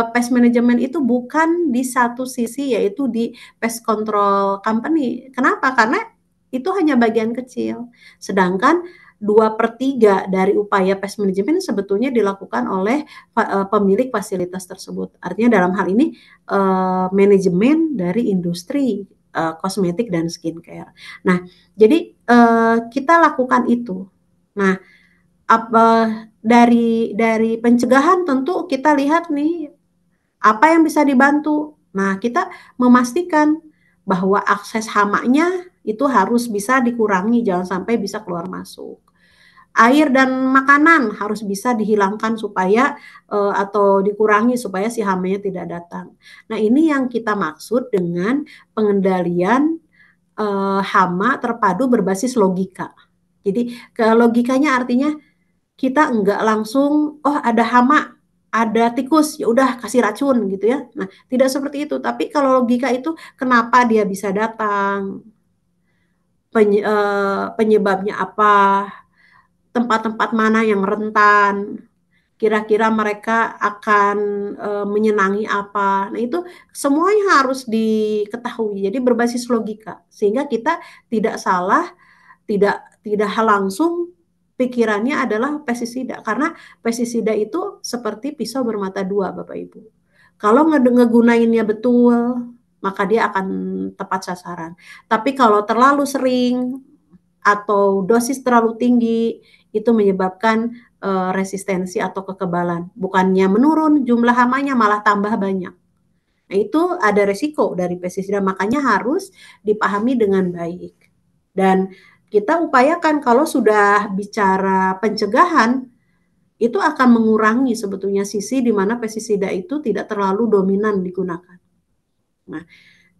pest management itu bukan di satu sisi yaitu di pest control company. Kenapa? Karena itu hanya bagian kecil. Sedangkan 2/3 dari upaya pest management sebetulnya dilakukan oleh pemilik fasilitas tersebut. Artinya dalam hal ini manajemen dari industri kosmetik dan skincare. Nah, jadi kita lakukan itu. Nah, apa dari pencegahan tentu kita lihat nih apa yang bisa dibantu. Nah, kita memastikan bahwa akses hamanya itu harus bisa dikurangi, jangan sampai bisa keluar masuk. Air dan makanan harus bisa dihilangkan supaya atau dikurangi supaya si hamanya tidak datang. Nah, ini yang kita maksud dengan pengendalian hama terpadu berbasis logika. Jadi ke logikanya artinya kita enggak langsung oh ada hama, ada tikus, ya udah kasih racun gitu ya. Nah, tidak seperti itu. Tapi kalau logika itu kenapa dia bisa datang, penyebabnya apa, tempat-tempat mana yang rentan, kira-kira mereka akan menyenangi apa. Nah, itu semuanya harus diketahui. Jadi berbasis logika sehingga kita tidak salah, tidak tidak langsung pikirannya adalah pestisida karena pestisida itu seperti pisau bermata dua Bapak Ibu. Kalau ngegunainnya betul, maka dia akan tepat sasaran. Tapi kalau terlalu sering atau dosis terlalu tinggi itu menyebabkan resistensi atau kekebalan. Bukannya menurun jumlah hamanya malah tambah banyak. Nah, itu ada resiko dari pestisida, makanya harus dipahami dengan baik. Dan kita upayakan kalau sudah bicara pencegahan, itu akan mengurangi sebetulnya sisi di mana pestisida itu tidak terlalu dominan digunakan. Nah,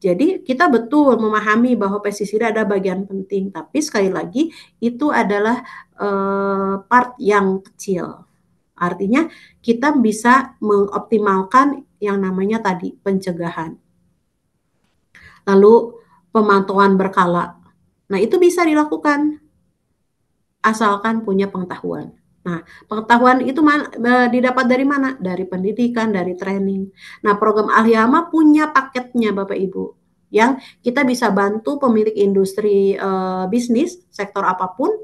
jadi kita betul memahami bahwa pestisida ada bagian penting, tapi sekali lagi itu adalah part yang kecil. Artinya kita bisa mengoptimalkan yang namanya tadi pencegahan. Lalu pemantauan berkala. Nah, itu bisa dilakukan asalkan punya pengetahuan. Nah, pengetahuan itu didapat dari mana? Dari pendidikan, dari training. Nah, program Ahli Hama punya paketnya Bapak Ibu, yang kita bisa bantu pemilik industri bisnis, sektor apapun.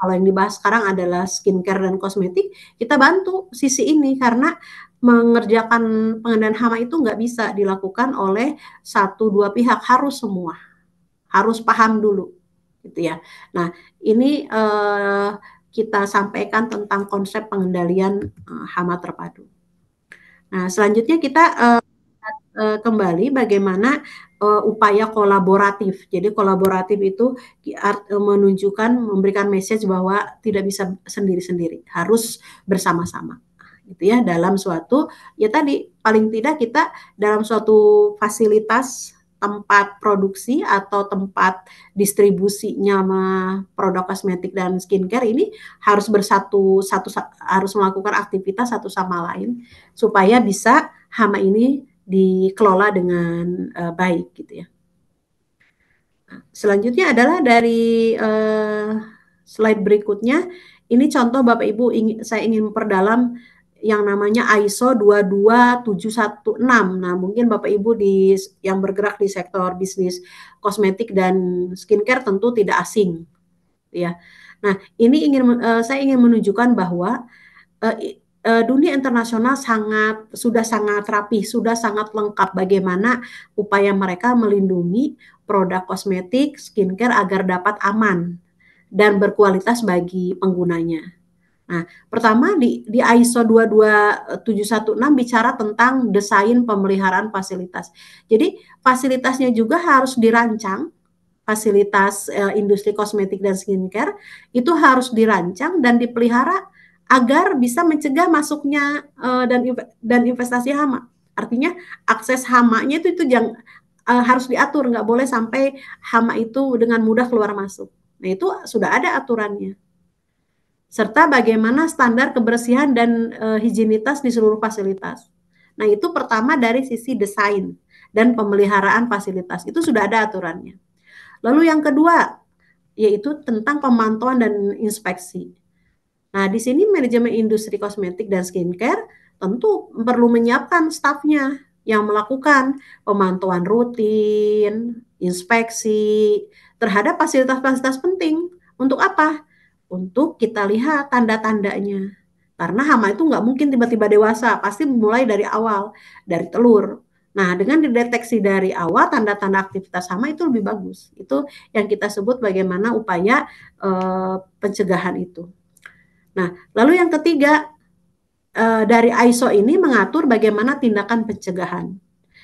Kalau yang dibahas sekarang adalah skincare dan kosmetik, kita bantu sisi ini karena mengerjakan pengendalian hama itu nggak bisa dilakukan oleh satu dua pihak, harus semua, harus paham dulu, gitu ya. Nah, ini kita sampaikan tentang konsep pengendalian hama terpadu. Nah, selanjutnya kita kembali bagaimana upaya kolaboratif. Jadi kolaboratif itu menunjukkan, memberikan message bahwa tidak bisa sendiri-sendiri, harus bersama-sama. Gitu ya, dalam suatu, ya tadi paling tidak kita dalam suatu fasilitas tempat produksi atau tempat distribusinya produk kosmetik dan skincare ini harus harus melakukan aktivitas satu sama lain supaya bisa hama ini dikelola dengan baik gitu ya. Selanjutnya adalah dari slide berikutnya. Ini contoh Bapak Ibu, saya ingin memperdalam yang namanya ISO 22716. Nah, mungkin Bapak Ibu yang bergerak di sektor bisnis kosmetik dan skincare tentu tidak asing, ya. Nah, ini saya ingin menunjukkan bahwa dunia internasional sudah sangat rapi, sudah sangat lengkap bagaimana upaya mereka melindungi produk kosmetik, skincare agar dapat aman dan berkualitas bagi penggunanya. Nah, pertama di ISO 22716 bicara tentang desain pemeliharaan fasilitas. Jadi, fasilitasnya juga harus dirancang, fasilitas industri kosmetik dan skincare itu harus dirancang dan dipelihara agar bisa mencegah masuknya dan investasi hama. Artinya akses hamanya itu yang harus diatur, nggak boleh sampai hama itu dengan mudah keluar masuk. Nah, itu sudah ada aturannya. Serta bagaimana standar kebersihan dan higienitas di seluruh fasilitas. Nah, itu pertama dari sisi desain dan pemeliharaan fasilitas. Itu sudah ada aturannya. Lalu yang kedua, yaitu tentang pemantauan dan inspeksi. Nah, di sini manajemen industri kosmetik dan skincare tentu perlu menyiapkan stafnya yang melakukan pemantauan rutin, inspeksi terhadap fasilitas-fasilitas penting. Untuk apa? untuk kita lihat tanda-tandanya. Karena hama itu nggak mungkin tiba-tiba dewasa, pasti mulai dari awal, dari telur. Nah, dengan dideteksi dari awal tanda-tanda aktivitas hama itu lebih bagus. Itu yang kita sebut bagaimana upaya pencegahan itu. Nah, lalu yang ketiga, dari ISO ini mengatur bagaimana tindakan pencegahan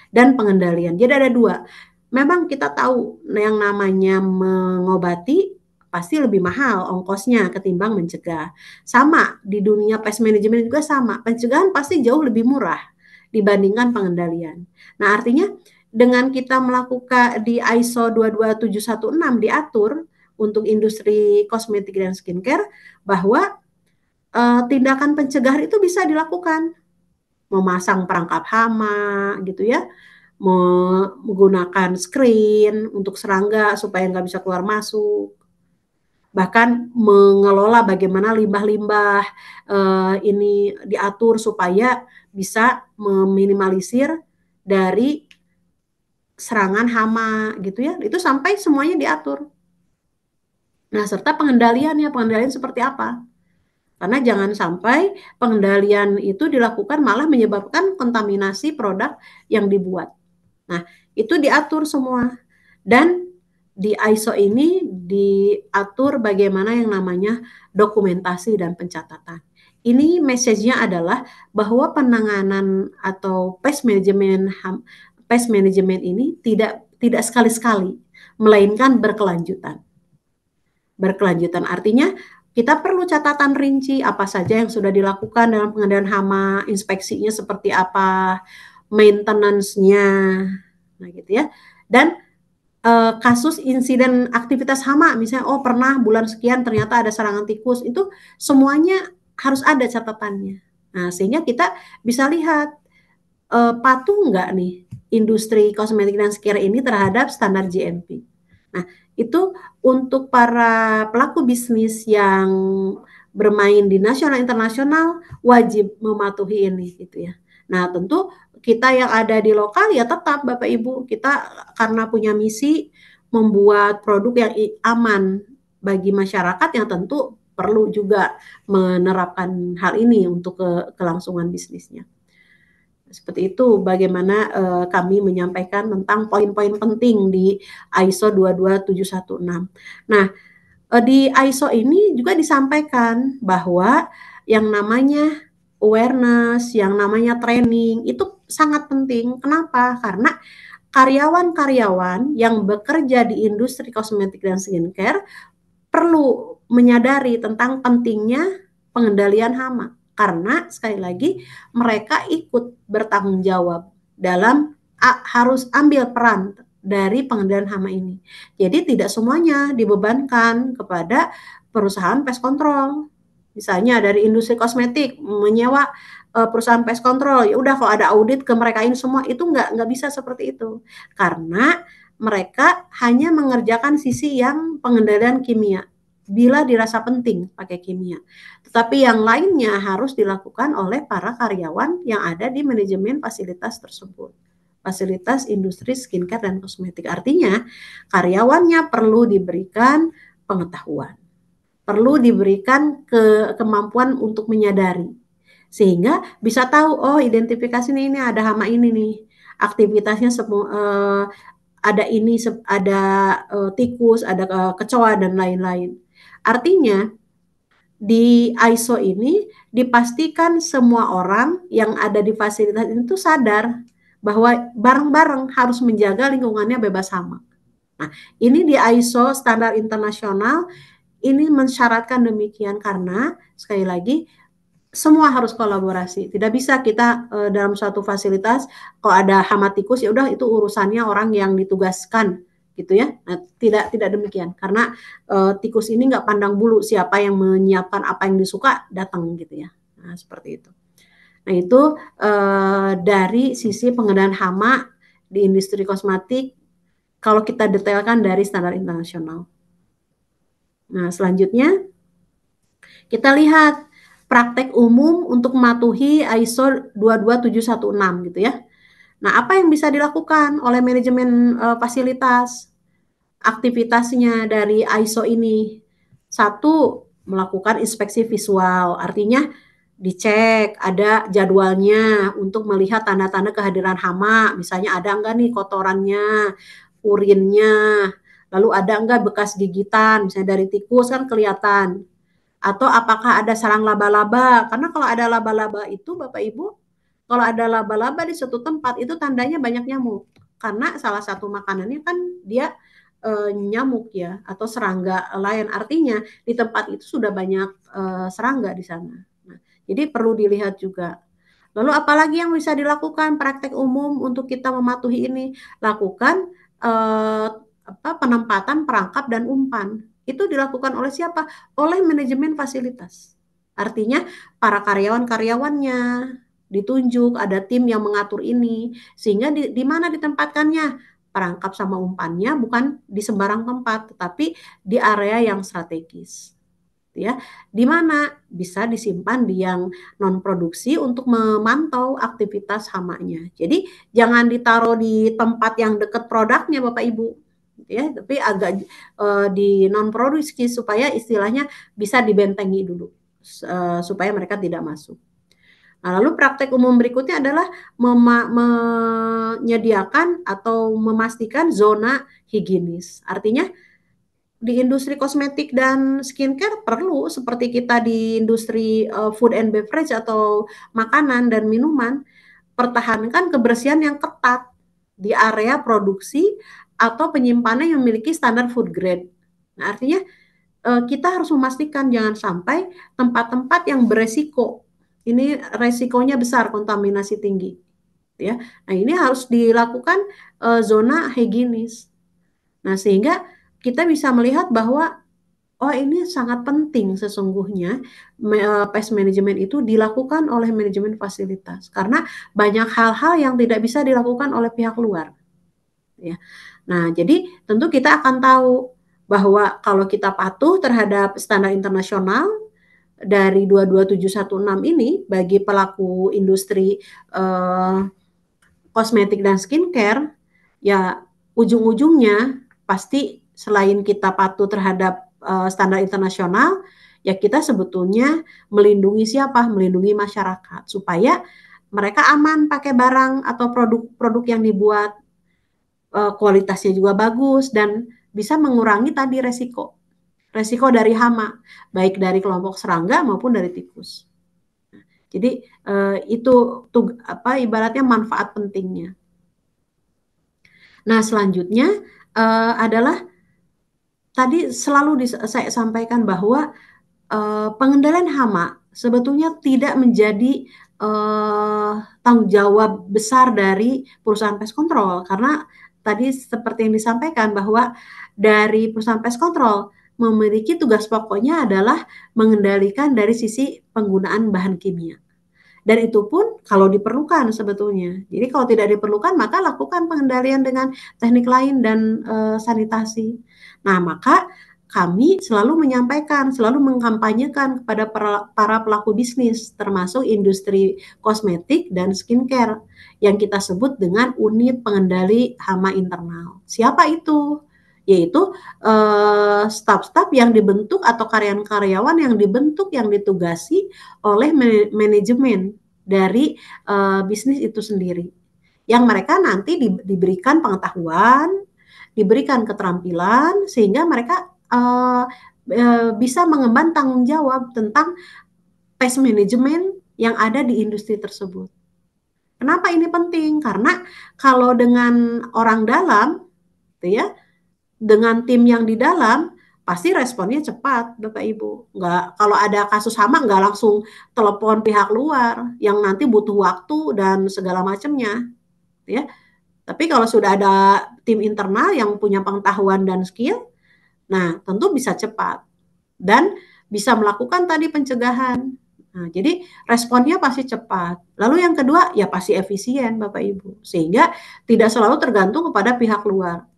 dan pengendalian. Jadi ada dua. Memang kita tahu yang namanya mengobati pasti lebih mahal ongkosnya ketimbang mencegah. Sama di dunia pest management juga sama. Pencegahan pasti jauh lebih murah dibandingkan pengendalian. Nah, artinya dengan kita melakukan di ISO 22716 diatur untuk industri kosmetik dan skincare bahwa tindakan pencegahan itu bisa dilakukan. Memasang perangkap hama gitu ya, menggunakan screen untuk serangga supaya nggak bisa keluar masuk, bahkan mengelola bagaimana limbah-limbah ini diatur supaya bisa meminimalisir dari serangan hama gitu ya, itu sampai semuanya diatur. Nah, serta pengendaliannya, pengendalian seperti apa? Karena jangan sampai pengendalian itu dilakukan malah menyebabkan kontaminasi produk yang dibuat. Nah, itu diatur semua. Dan di ISO ini diatur bagaimana yang namanya dokumentasi dan pencatatan. Ini message-nya adalah bahwa penanganan atau pest management ini tidak sekali-sekali, melainkan berkelanjutan. Berkelanjutan artinya kita perlu catatan rinci apa saja yang sudah dilakukan dalam pengendalian hama, inspeksinya seperti apa, maintenance-nya, nah gitu ya. Dan kasus insiden aktivitas hama, misalnya oh pernah bulan sekian ternyata ada serangan tikus, itu semuanya harus ada catatannya. Nah, sehingga kita bisa lihat patuh nggak nih industri kosmetik dan skincare ini terhadap standar GMP. Nah, itu untuk para pelaku bisnis yang bermain di nasional internasional wajib mematuhi ini gitu ya. Nah, tentu kita yang ada di lokal ya tetap Bapak Ibu, kita karena punya misi membuat produk yang aman bagi masyarakat yang tentu perlu juga menerapkan hal ini untuk kelangsungan bisnisnya. Seperti itu bagaimana kami menyampaikan tentang poin-poin penting di ISO 22716. Nah, di ISO ini juga disampaikan bahwa yang namanya awareness, yang namanya training itu sangat penting. Kenapa? Karena karyawan-karyawan yang bekerja di industri kosmetik dan skincare perlu menyadari tentang pentingnya pengendalian hama. Karena sekali lagi mereka ikut bertanggung jawab dalam harus ambil peran dari pengendalian hama ini. Jadi tidak semuanya dibebankan kepada perusahaan pest control. Misalnya dari industri kosmetik menyewa perusahaan pest control, ya udah kalau ada audit ke mereka ini semua, itu nggak bisa seperti itu. Karena mereka hanya mengerjakan sisi yang pengendalian kimia bila dirasa penting pakai kimia. Tetapi yang lainnya harus dilakukan oleh para karyawan yang ada di manajemen fasilitas tersebut. Fasilitas industri skincare dan kosmetik. Artinya karyawannya perlu diberikan pengetahuan. Perlu diberikan kemampuan untuk menyadari. Sehingga bisa tahu, oh identifikasi ini ada hama ini nih. Aktivitasnya ada ini, ada tikus, ada kecoa, dan lain-lain. Artinya di ISO ini dipastikan semua orang yang ada di fasilitas itu sadar bahwa bareng-bareng harus menjaga lingkungannya bebas hama. Nah, ini di ISO standar internasional ini mensyaratkan demikian karena sekali lagi semua harus kolaborasi. Tidak bisa kita dalam suatu fasilitas kalau ada hama tikus ya udah itu urusannya orang yang ditugaskan gitu ya. Nah, tidak demikian karena tikus ini nggak pandang bulu siapa yang menyiapkan apa yang disuka datang gitu ya. Nah, seperti itu. Nah, itu dari sisi pengendalian hama di industri kosmetik kalau kita detailkan dari standar internasional. Nah, selanjutnya kita lihat praktek umum untuk mematuhi ISO 22716 gitu ya. Nah, apa yang bisa dilakukan oleh manajemen fasilitas aktivitasnya dari ISO ini? Satu, melakukan inspeksi visual, artinya dicek ada jadwalnya untuk melihat tanda-tanda kehadiran hama, misalnya ada enggak nih kotorannya, urinnya, lalu ada enggak bekas gigitan, misalnya dari tikus kan kelihatan, atau apakah ada sarang laba-laba, karena kalau ada laba-laba itu Bapak Ibu, kalau ada laba-laba di suatu tempat itu tandanya banyak nyamuk, karena salah satu makanannya kan dia nyamuk ya atau serangga lain, artinya di tempat itu sudah banyak serangga di sana. Nah, jadi perlu dilihat juga. Lalu apalagi yang bisa dilakukan praktek umum untuk kita mematuhi ini? Lakukan penempatan perangkap dan umpan. Itu dilakukan oleh siapa? Oleh manajemen fasilitas. Artinya para karyawan-karyawannya ditunjuk, ada tim yang mengatur ini, sehingga di mana ditempatkannya? Perangkap sama umpannya bukan di sembarang tempat, tetapi di area yang strategis. Ya, di mana bisa disimpan di yang non produksi untuk memantau aktivitas hamanya. Jadi jangan ditaruh di tempat yang dekat produknya Bapak Ibu, ya, tapi agak di non produksi supaya istilahnya bisa dibentengi dulu supaya mereka tidak masuk. Nah, lalu praktek umum berikutnya adalah menyediakan atau memastikan zona higienis. Artinya di industri kosmetik dan skincare perlu seperti kita di industri food and beverage atau makanan dan minuman, pertahankan kebersihan yang ketat di area produksi atau penyimpanan yang memiliki standar food grade. Nah, artinya kita harus memastikan jangan sampai tempat-tempat yang beresiko, ini resikonya besar, kontaminasi tinggi, ya. Nah, ini harus dilakukan zona higienis. Nah, sehingga kita bisa melihat bahwa oh ini sangat penting sesungguhnya pest management itu dilakukan oleh manajemen fasilitas karena banyak hal-hal yang tidak bisa dilakukan oleh pihak luar, ya. Nah, jadi tentu kita akan tahu bahwa kalau kita patuh terhadap standar internasional dari 22716 ini bagi pelaku industri eh, kosmetik dan skincare, ya ujung-ujungnya pasti selain kita patuh terhadap standar internasional, ya kita sebetulnya melindungi siapa? Melindungi masyarakat supaya mereka aman pakai barang atau produk-produk yang dibuat, kualitasnya juga bagus dan bisa mengurangi tadi resiko dari hama, baik dari kelompok serangga maupun dari tikus. Jadi itu ibaratnya manfaat pentingnya. Nah, selanjutnya adalah tadi selalu saya sampaikan bahwa pengendalian hama sebetulnya tidak menjadi tanggung jawab besar dari perusahaan pest control karena tadi seperti yang disampaikan bahwa dari perusahaan pest control memiliki tugas pokoknya adalah mengendalikan dari sisi penggunaan bahan kimia. Dan itu pun kalau diperlukan sebetulnya. Jadi kalau tidak diperlukan maka lakukan pengendalian dengan teknik lain dan sanitasi. Nah, maka kami selalu menyampaikan, selalu mengkampanyekan kepada para pelaku bisnis termasuk industri kosmetik dan skincare yang kita sebut dengan unit pengendali hama internal. Siapa itu? Yaitu staf-staf yang dibentuk atau karyawan-karyawan yang dibentuk, yang ditugasi oleh manajemen dari bisnis itu sendiri. Yang mereka nanti diberikan pengetahuan, diberikan keterampilan sehingga mereka bisa mengemban tanggung jawab tentang pest management yang ada di industri tersebut. Kenapa ini penting? Karena kalau dengan orang dalam, gitu ya, dengan tim yang di dalam, pasti responnya cepat, Bapak Ibu. Nggak, kalau ada kasus hama nggak langsung telepon pihak luar yang nanti butuh waktu dan segala macamnya, ya. Tapi kalau sudah ada tim internal yang punya pengetahuan dan skill, nah tentu bisa cepat dan bisa melakukan tadi pencegahan. Nah, jadi responnya pasti cepat. Lalu yang kedua, ya pasti efisien, Bapak Ibu. Sehingga tidak selalu tergantung kepada pihak luar.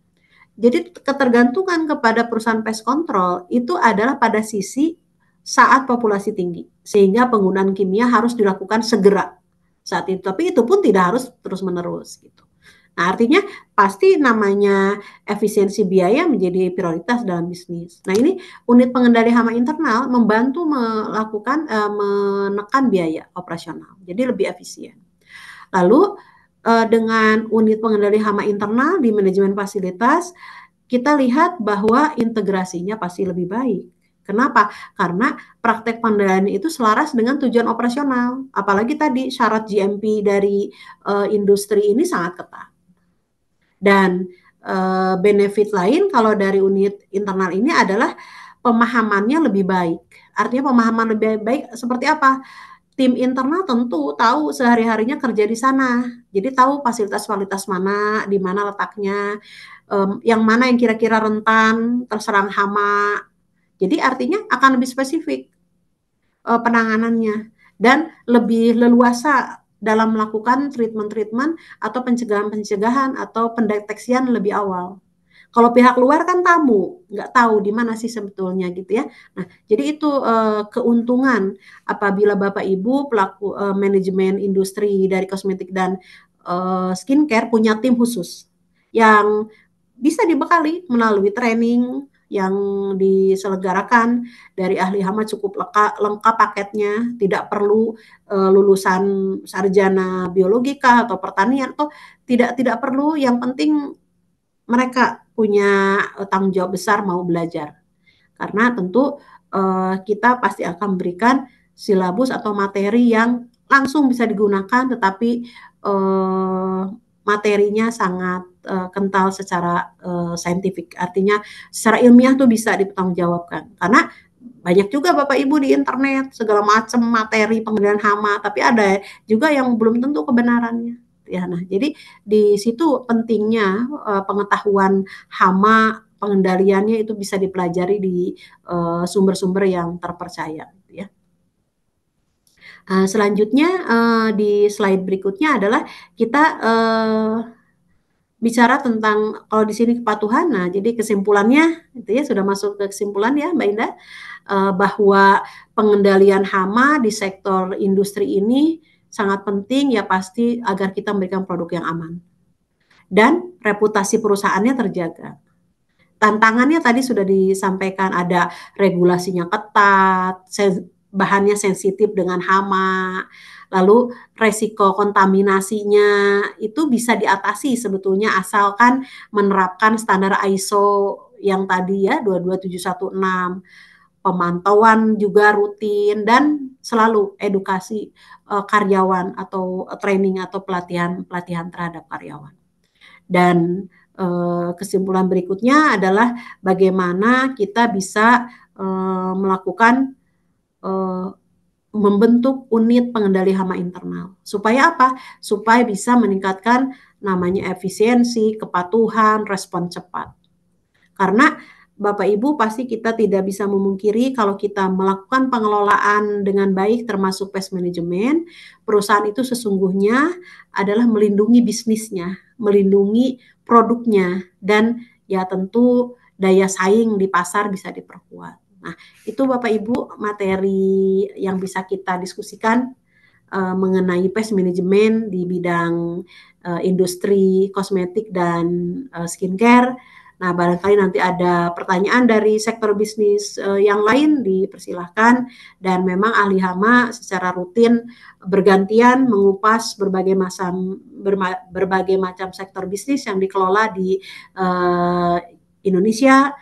Jadi ketergantungan kepada perusahaan pest control itu adalah pada sisi saat populasi tinggi, sehingga penggunaan kimia harus dilakukan segera saat itu. Tapi itu pun tidak harus terus-menerus gitu. Nah, artinya pasti namanya efisiensi biaya menjadi prioritas dalam bisnis. Nah, ini unit pengendali hama internal membantu melakukan menekan biaya operasional. Jadi lebih efisien. Lalu dengan unit pengendali hama internal di manajemen fasilitas, kita lihat bahwa integrasinya pasti lebih baik. Kenapa? Karena praktek pengendalian itu selaras dengan tujuan operasional. Apalagi tadi syarat GMP dari industri ini sangat ketat. Dan benefit lain kalau dari unit internal ini adalah pemahamannya lebih baik. Artinya pemahaman lebih baik seperti apa? Tim internal tentu tahu sehari-harinya kerja di sana. Jadi tahu fasilitas-fasilitas mana, di mana letaknya, yang mana yang kira-kira rentan terserang hama. Jadi artinya akan lebih spesifik penanganannya dan lebih leluasa dalam melakukan treatment-treatment atau pencegahan-pencegahan atau pendeteksian lebih awal. Kalau pihak luar kan tamu, nggak tahu di mana sih sebetulnya gitu ya. Nah, jadi itu keuntungan apabila Bapak Ibu pelaku manajemen industri dari kosmetik dan skincare punya tim khusus yang bisa dibekali melalui training yang diselenggarakan dari ahli hama cukup lengkap paketnya, tidak perlu lulusan sarjana biologika atau pertanian atau tidak perlu, yang penting mereka punya tanggung jawab besar mau belajar. Karena tentu kita pasti akan memberikan silabus atau materi yang langsung bisa digunakan, tetapi materinya sangat kental secara saintifik. Artinya secara ilmiah tuh bisa dipertanggungjawabkan. Karena banyak juga Bapak Ibu di internet segala macam materi pengendalian hama, tapi ada juga yang belum tentu kebenarannya. Ya, nah, jadi di situ pentingnya pengetahuan hama, pengendaliannya itu bisa dipelajari di sumber-sumber yang terpercaya. Ya. Selanjutnya di slide berikutnya adalah kita bicara tentang kalau di sini kepatuhan. Nah, jadi kesimpulannya itu ya sudah masuk ke kesimpulan ya Mbak Indah, bahwa pengendalian hama di sektor industri ini sangat penting ya, pasti agar kita memberikan produk yang aman dan reputasi perusahaannya terjaga. Tantangannya tadi sudah disampaikan, ada regulasinya ketat, bahannya sensitif dengan hama, lalu resiko kontaminasinya itu bisa diatasi sebetulnya asalkan menerapkan standar ISO yang tadi ya 22716, pemantauan juga rutin dan selalu edukasi karyawan atau training atau pelatihan terhadap karyawan. Dan kesimpulan berikutnya adalah bagaimana kita bisa melakukan membentuk unit pengendali hama internal. Supaya apa? Supaya bisa meningkatkan namanya efisiensi, kepatuhan, respon cepat. Karena Bapak Ibu pasti kita tidak bisa memungkiri kalau kita melakukan pengelolaan dengan baik termasuk pest management, perusahaan itu sesungguhnya adalah melindungi bisnisnya, melindungi produknya, dan ya tentu daya saing di pasar bisa diperkuat. Nah, itu Bapak Ibu materi yang bisa kita diskusikan mengenai pest management di bidang industri kosmetik dan skincare. Nah, barangkali nanti ada pertanyaan dari sektor bisnis yang lain, dipersilahkan. Dan memang ahli hama secara rutin bergantian mengupas berbagai macam sektor bisnis yang dikelola di Indonesia,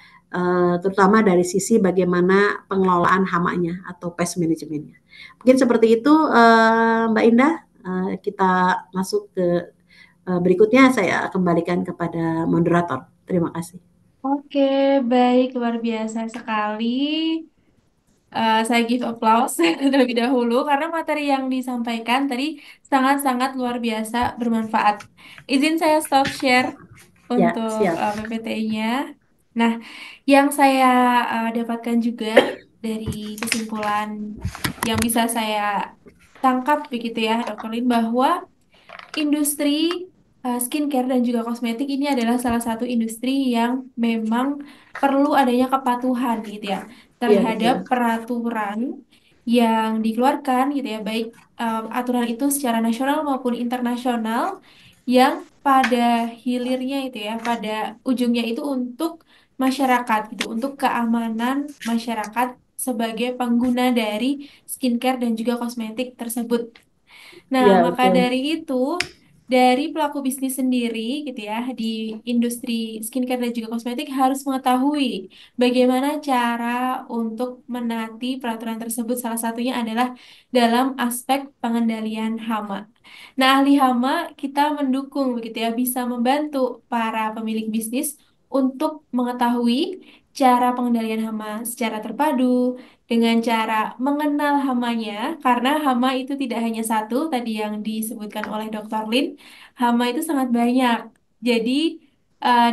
terutama dari sisi bagaimana pengelolaan hamanya atau pest manajemennya. Mungkin seperti itu Mbak Indah. Kita masuk ke berikutnya, saya kembalikan kepada moderator. Terima kasih. Oke, baik, luar biasa sekali. Saya give applause terlebih dahulu karena materi yang disampaikan tadi sangat-sangat luar biasa bermanfaat. Izin saya stop share Ya, untuk siap. PPT-nya. Nah, yang saya dapatkan juga dari kesimpulan yang bisa saya tangkap begitu ya, Dr. Lin, bahwa industri skincare dan juga kosmetik ini adalah salah satu industri yang memang perlu adanya kepatuhan gitu ya Iya, terhadap betul. peraturan yang dikeluarkan gitu ya, baik aturan itu secara nasional maupun internasional yang pada hilirnya itu ya, pada ujungnya itu untuk masyarakat gitu, untuk keamanan masyarakat sebagai pengguna dari skincare dan juga kosmetik tersebut. Nah, Ya, maka betul. dari itu, dari pelaku bisnis sendiri gitu ya, di industri skincare dan juga kosmetik harus mengetahui bagaimana cara untuk menaati peraturan tersebut. Salah satunya adalah dalam aspek pengendalian hama. Nah, ahli hama kita mendukung begitu ya, bisa membantu para pemilik bisnis untuk mengetahui cara pengendalian hama secara terpadu dengan cara mengenal hamanya, karena hama itu tidak hanya satu, tadi yang disebutkan oleh Dr. Lin, hama itu sangat banyak. Jadi,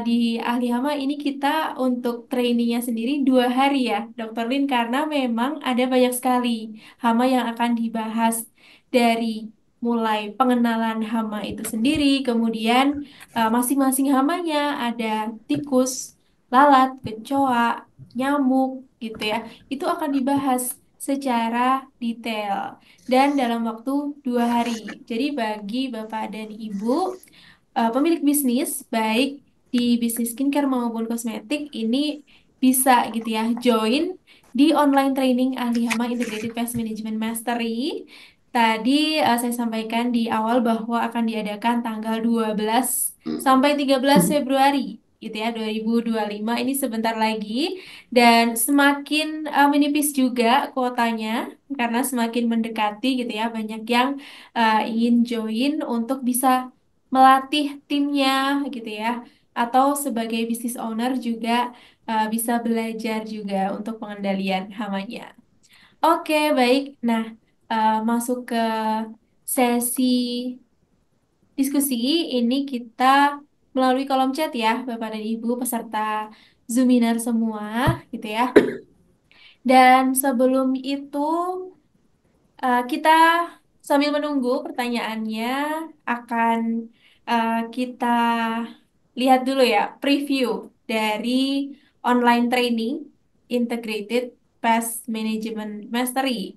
di ahli hama ini kita untuk trainingnya sendiri 2 hari ya, Dr. Lin, karena memang ada banyak sekali hama yang akan dibahas dari mulai pengenalan hama itu sendiri, kemudian masing-masing hamanya ada tikus, lalat, kecoa, nyamuk, gitu ya itu akan dibahas secara detail dan dalam waktu 2 hari. Jadi bagi Bapak dan Ibu pemilik bisnis, baik di bisnis skincare maupun kosmetik, ini bisa gitu ya join di online training ahli hama Integrated Pest Management Mastery. Tadi saya sampaikan di awal bahwa akan diadakan tanggal 12 sampai 13 Februari gitu ya 2025 ini sebentar lagi dan semakin menipis juga kuotanya karena semakin mendekati gitu ya banyak yang ingin join untuk bisa melatih timnya gitu ya atau sebagai business owner juga bisa belajar juga untuk pengendalian hamanya. Oke, baik. Nah, masuk ke sesi diskusi ini kita melalui kolom chat ya, Bapak dan Ibu peserta Zoominar semua gitu ya. Dan sebelum itu kita sambil menunggu pertanyaannya akan kita lihat dulu ya preview dari online training Integrated Pest Management Mastery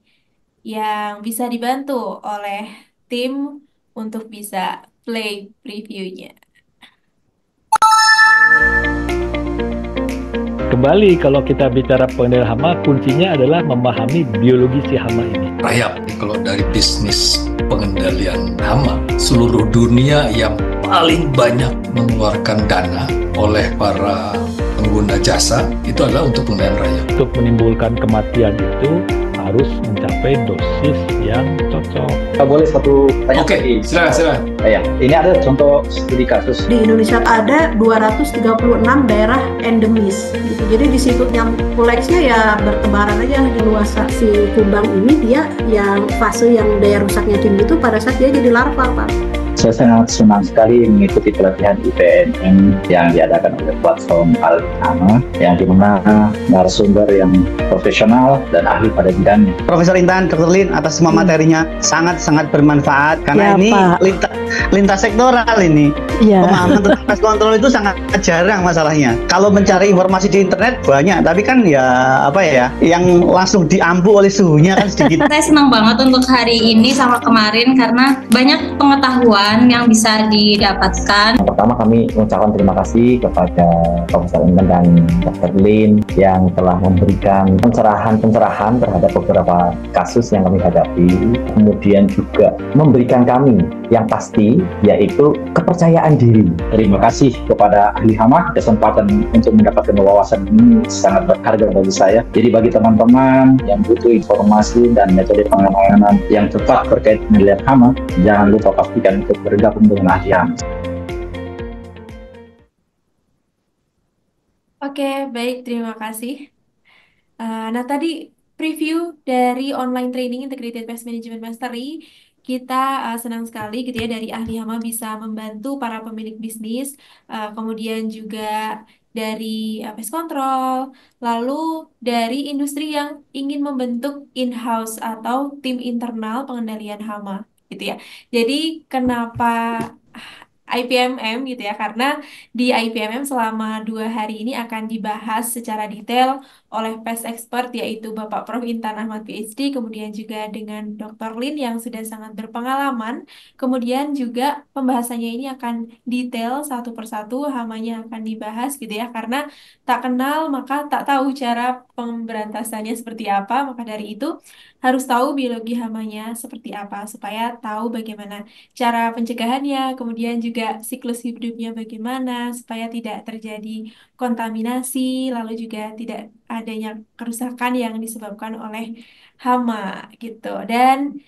yang bisa dibantu oleh tim untuk bisa play previewnya. Kembali kalau kita bicara pengendalian hama, kuncinya adalah memahami biologi si hama ini. Rayap kalau dari bisnis pengendalian hama, seluruh dunia yang paling banyak mengeluarkan dana oleh para pengguna jasa itu adalah untuk pengendalian rayap. Untuk menimbulkan kematian itu harus mencapai dosis yang cocok. Boleh satu tanya? Oke, silakan. Ya, ini ada contoh studi kasus. Di Indonesia ada 236 daerah endemis gitu. Jadi di situ yang koleksinya ya bertebaran aja di luas. Si kumbang ini dia yang fase yang daya rusaknya tinggi itu pada saat dia jadi larva, Pak. Saya sangat senang sekali mengikuti pelatihan IPNM yang diadakan oleh platform Alhama, yang dimana narasumber yang profesional dan ahli pada bidangnya. Profesor Intan, Dr. Lin atas semua materinya sangat-sangat bermanfaat karena Ya, ini Pak. lintas sektoral ini. Iya. Pemahaman tentang pest control itu sangat jarang masalahnya. Kalau mencari informasi di internet banyak, tapi kan ya apa ya, yang langsung diampu oleh suhunya kan sedikit. Saya senang banget untuk hari ini sama kemarin karena banyak pengetahuan yang bisa didapatkan. Pertama kami mengucapkan terima kasih kepada Profesor Intan dan Dr. Lin yang telah memberikan pencerahan terhadap beberapa kasus yang kami hadapi. Kemudian juga memberikan kami yang pasti yaitu kepercayaan diri. Terima kasih kepada ahli hama, kesempatan untuk mendapatkan wawasan ini sangat berharga bagi saya. Jadi bagi teman-teman yang butuh informasi dan metode penanganan yang tepat terkait pengendalian hama, jangan lupa pastikan untuk bergabung dengan ahli hama. Oke, baik, terima kasih. Nah, tadi preview dari online training Integrated Pest Management Mastery, kita senang sekali gitu ya dari ahli hama bisa membantu para pemilik bisnis, kemudian juga dari pest control, lalu dari industri yang ingin membentuk in-house atau tim internal pengendalian hama gitu ya. Jadi kenapa IPMM gitu ya, karena di IPMM selama 2 hari ini akan dibahas secara detail oleh pes expert yaitu Bapak Prof. Intan Ahmad PhD, kemudian juga dengan Dr. Lin yang sudah sangat berpengalaman. Kemudian juga pembahasannya ini akan detail satu persatu, hamanya akan dibahas gitu ya, karena tak kenal maka tak tahu cara pemberantasannya seperti apa. Maka dari itu harus tahu biologi hamanya seperti apa supaya tahu bagaimana cara pencegahannya, kemudian juga siklus hidupnya bagaimana supaya tidak terjadi kontaminasi, lalu juga tidak adanya kerusakan yang disebabkan oleh hama gitu. Dan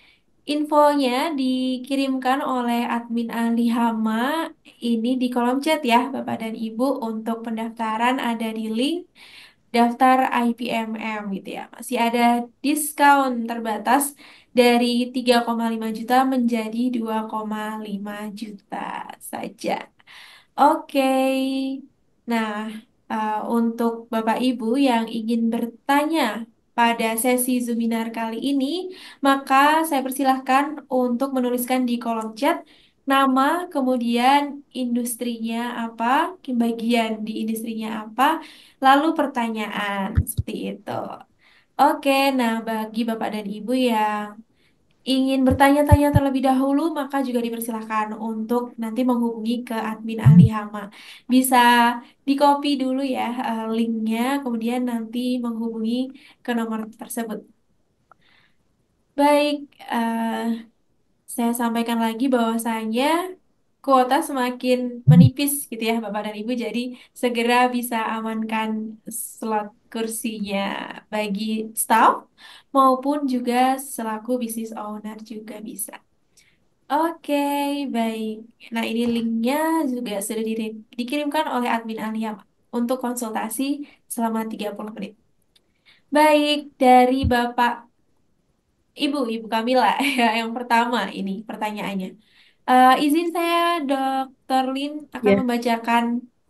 infonya dikirimkan oleh admin ahli hama ini di kolom chat ya, Bapak dan Ibu. Untuk pendaftaran ada di link daftar IPMM gitu ya. Masih ada diskon terbatas dari 3,5 juta menjadi 2,5 juta saja. Oke. Nah, untuk Bapak Ibu yang ingin bertanya pada sesi Zoominar kali ini, maka saya persilahkan untuk menuliskan di kolom chat nama, kemudian industrinya apa, bagian di industrinya apa, lalu pertanyaan seperti itu. Oke, nah bagi Bapak dan Ibu yang ingin bertanya-tanya terlebih dahulu, maka juga dipersilahkan untuk nanti menghubungi ke admin ahli hama. Bisa di-copy dulu ya linknya, kemudian nanti menghubungi ke nomor tersebut. Baik, saya sampaikan lagi bahwasanya kuota semakin menipis gitu ya Bapak dan Ibu, jadi segera bisa amankan slot kursinya bagi staff maupun juga selaku business owner juga bisa. Oke, baik. Nah, ini linknya juga sudah dikirimkan oleh admin Alia untuk konsultasi selama 30 menit. Baik, dari Bapak Ibu Kamila ya, yang pertama ini pertanyaannya. Izin saya, Dr. Lin akan Ya, membacakan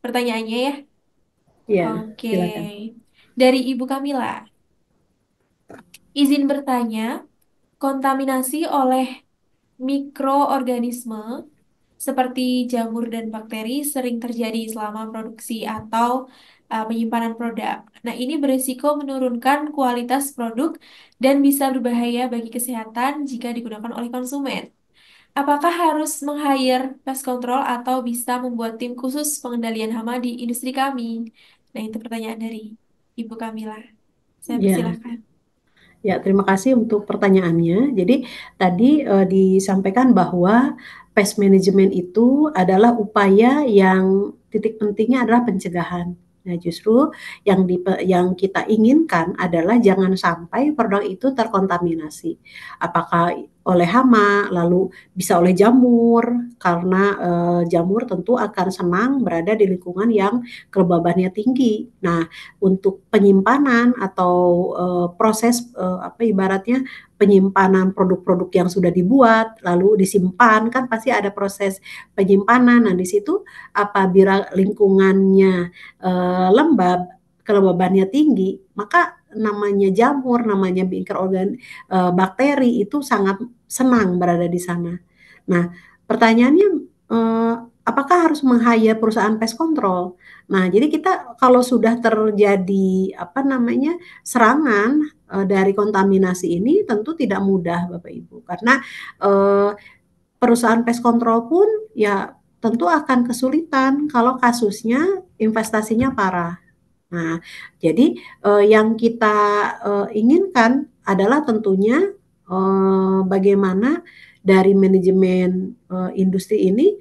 pertanyaannya ya. ya, Oke, silakan. dari Ibu Kamila. Izin bertanya, kontaminasi oleh mikroorganisme seperti jamur dan bakteri sering terjadi selama produksi atau penyimpanan produk. Nah, ini berisiko menurunkan kualitas produk dan bisa berbahaya bagi kesehatan jika digunakan oleh konsumen. Apakah harus meng-hire pest control atau bisa membuat tim khusus pengendalian hama di industri kami? Nah, itu pertanyaan dari Ibu Kamila. Saya Ya, persilahkan. ya, terima kasih untuk pertanyaannya. Jadi tadi disampaikan bahwa pest management itu adalah upaya yang titik pentingnya adalah pencegahan. Nah, justru yang kita inginkan adalah jangan sampai produk itu terkontaminasi. Apakah oleh hama, lalu bisa oleh jamur, karena jamur tentu akan senang berada di lingkungan yang kelembabannya tinggi. Nah, untuk penyimpanan atau proses apa ibaratnya penyimpanan produk-produk yang sudah dibuat lalu disimpan kan pasti ada proses penyimpanan. Nah, di situ apabila lingkungannya lembab, kelembabannya tinggi, maka namanya jamur, namanya bakteri itu sangat senang berada di sana. Nah, pertanyaannya apakah harus meng-hire perusahaan pest control? Nah, jadi kita kalau sudah terjadi apa namanya serangan dari kontaminasi ini tentu tidak mudah Bapak Ibu karena perusahaan pest control pun ya tentu akan kesulitan kalau kasusnya investasinya parah. Nah, jadi yang kita inginkan adalah tentunya bagaimana dari manajemen industri ini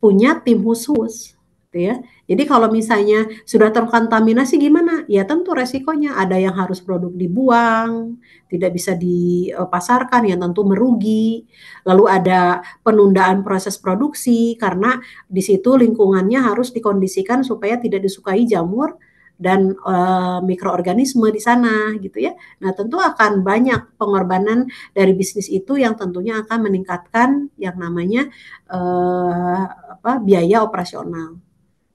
punya tim khusus, gitu ya. Jadi kalau misalnya sudah terkontaminasi gimana? Ya tentu resikonya ada yang harus produk dibuang, tidak bisa dipasarkan, yang tentu merugi. Lalu ada penundaan proses produksi karena di situ lingkungannya harus dikondisikan supaya tidak disukai jamur dan mikroorganisme di sana gitu ya. Nah, tentu akan banyak pengorbanan dari bisnis itu yang tentunya akan meningkatkan yang namanya biaya operasional.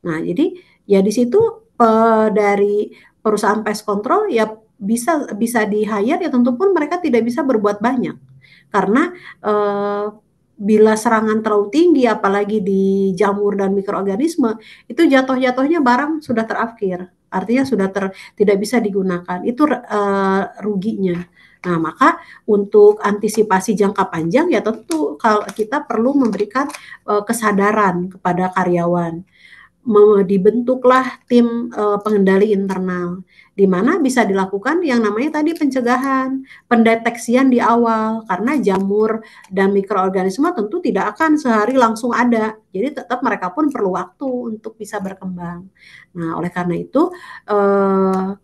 Nah, jadi ya di situ dari perusahaan pest control ya bisa di hire ya tentu pun mereka tidak bisa berbuat banyak karena bila serangan terlalu tinggi, apalagi di jamur dan mikroorganisme, itu jatuh-jatuhnya barang sudah terafkir, artinya sudah tidak bisa digunakan. Itu ruginya. Nah, maka untuk antisipasi jangka panjang ya tentu kalau kita perlu memberikan kesadaran kepada karyawan. Dibentuklah tim pengendali internal, di mana bisa dilakukan yang namanya tadi pencegahan, pendeteksian di awal, karena jamur dan mikroorganisme tentu tidak akan sehari langsung ada, jadi tetap mereka pun perlu waktu untuk bisa berkembang. Nah, oleh karena itu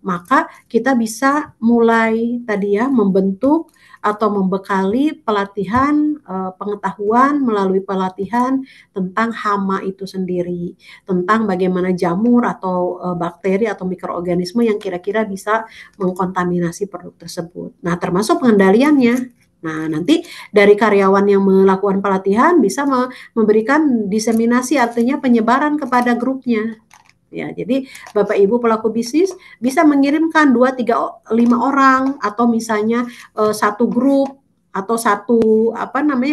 maka kita bisa mulai tadi ya membentuk atau membekali pelatihan pengetahuan melalui pelatihan tentang hama itu sendiri, tentang bagaimana jamur atau bakteri atau mikroorganisme yang kira-kira bisa mengkontaminasi produk tersebut. Nah, termasuk pengendaliannya. Nah, nanti dari karyawan yang melakukan pelatihan bisa memberikan diseminasi, artinya penyebaran kepada grupnya. Ya, jadi Bapak Ibu pelaku bisnis bisa mengirimkan 2, 3, 5 orang atau misalnya satu grup atau satu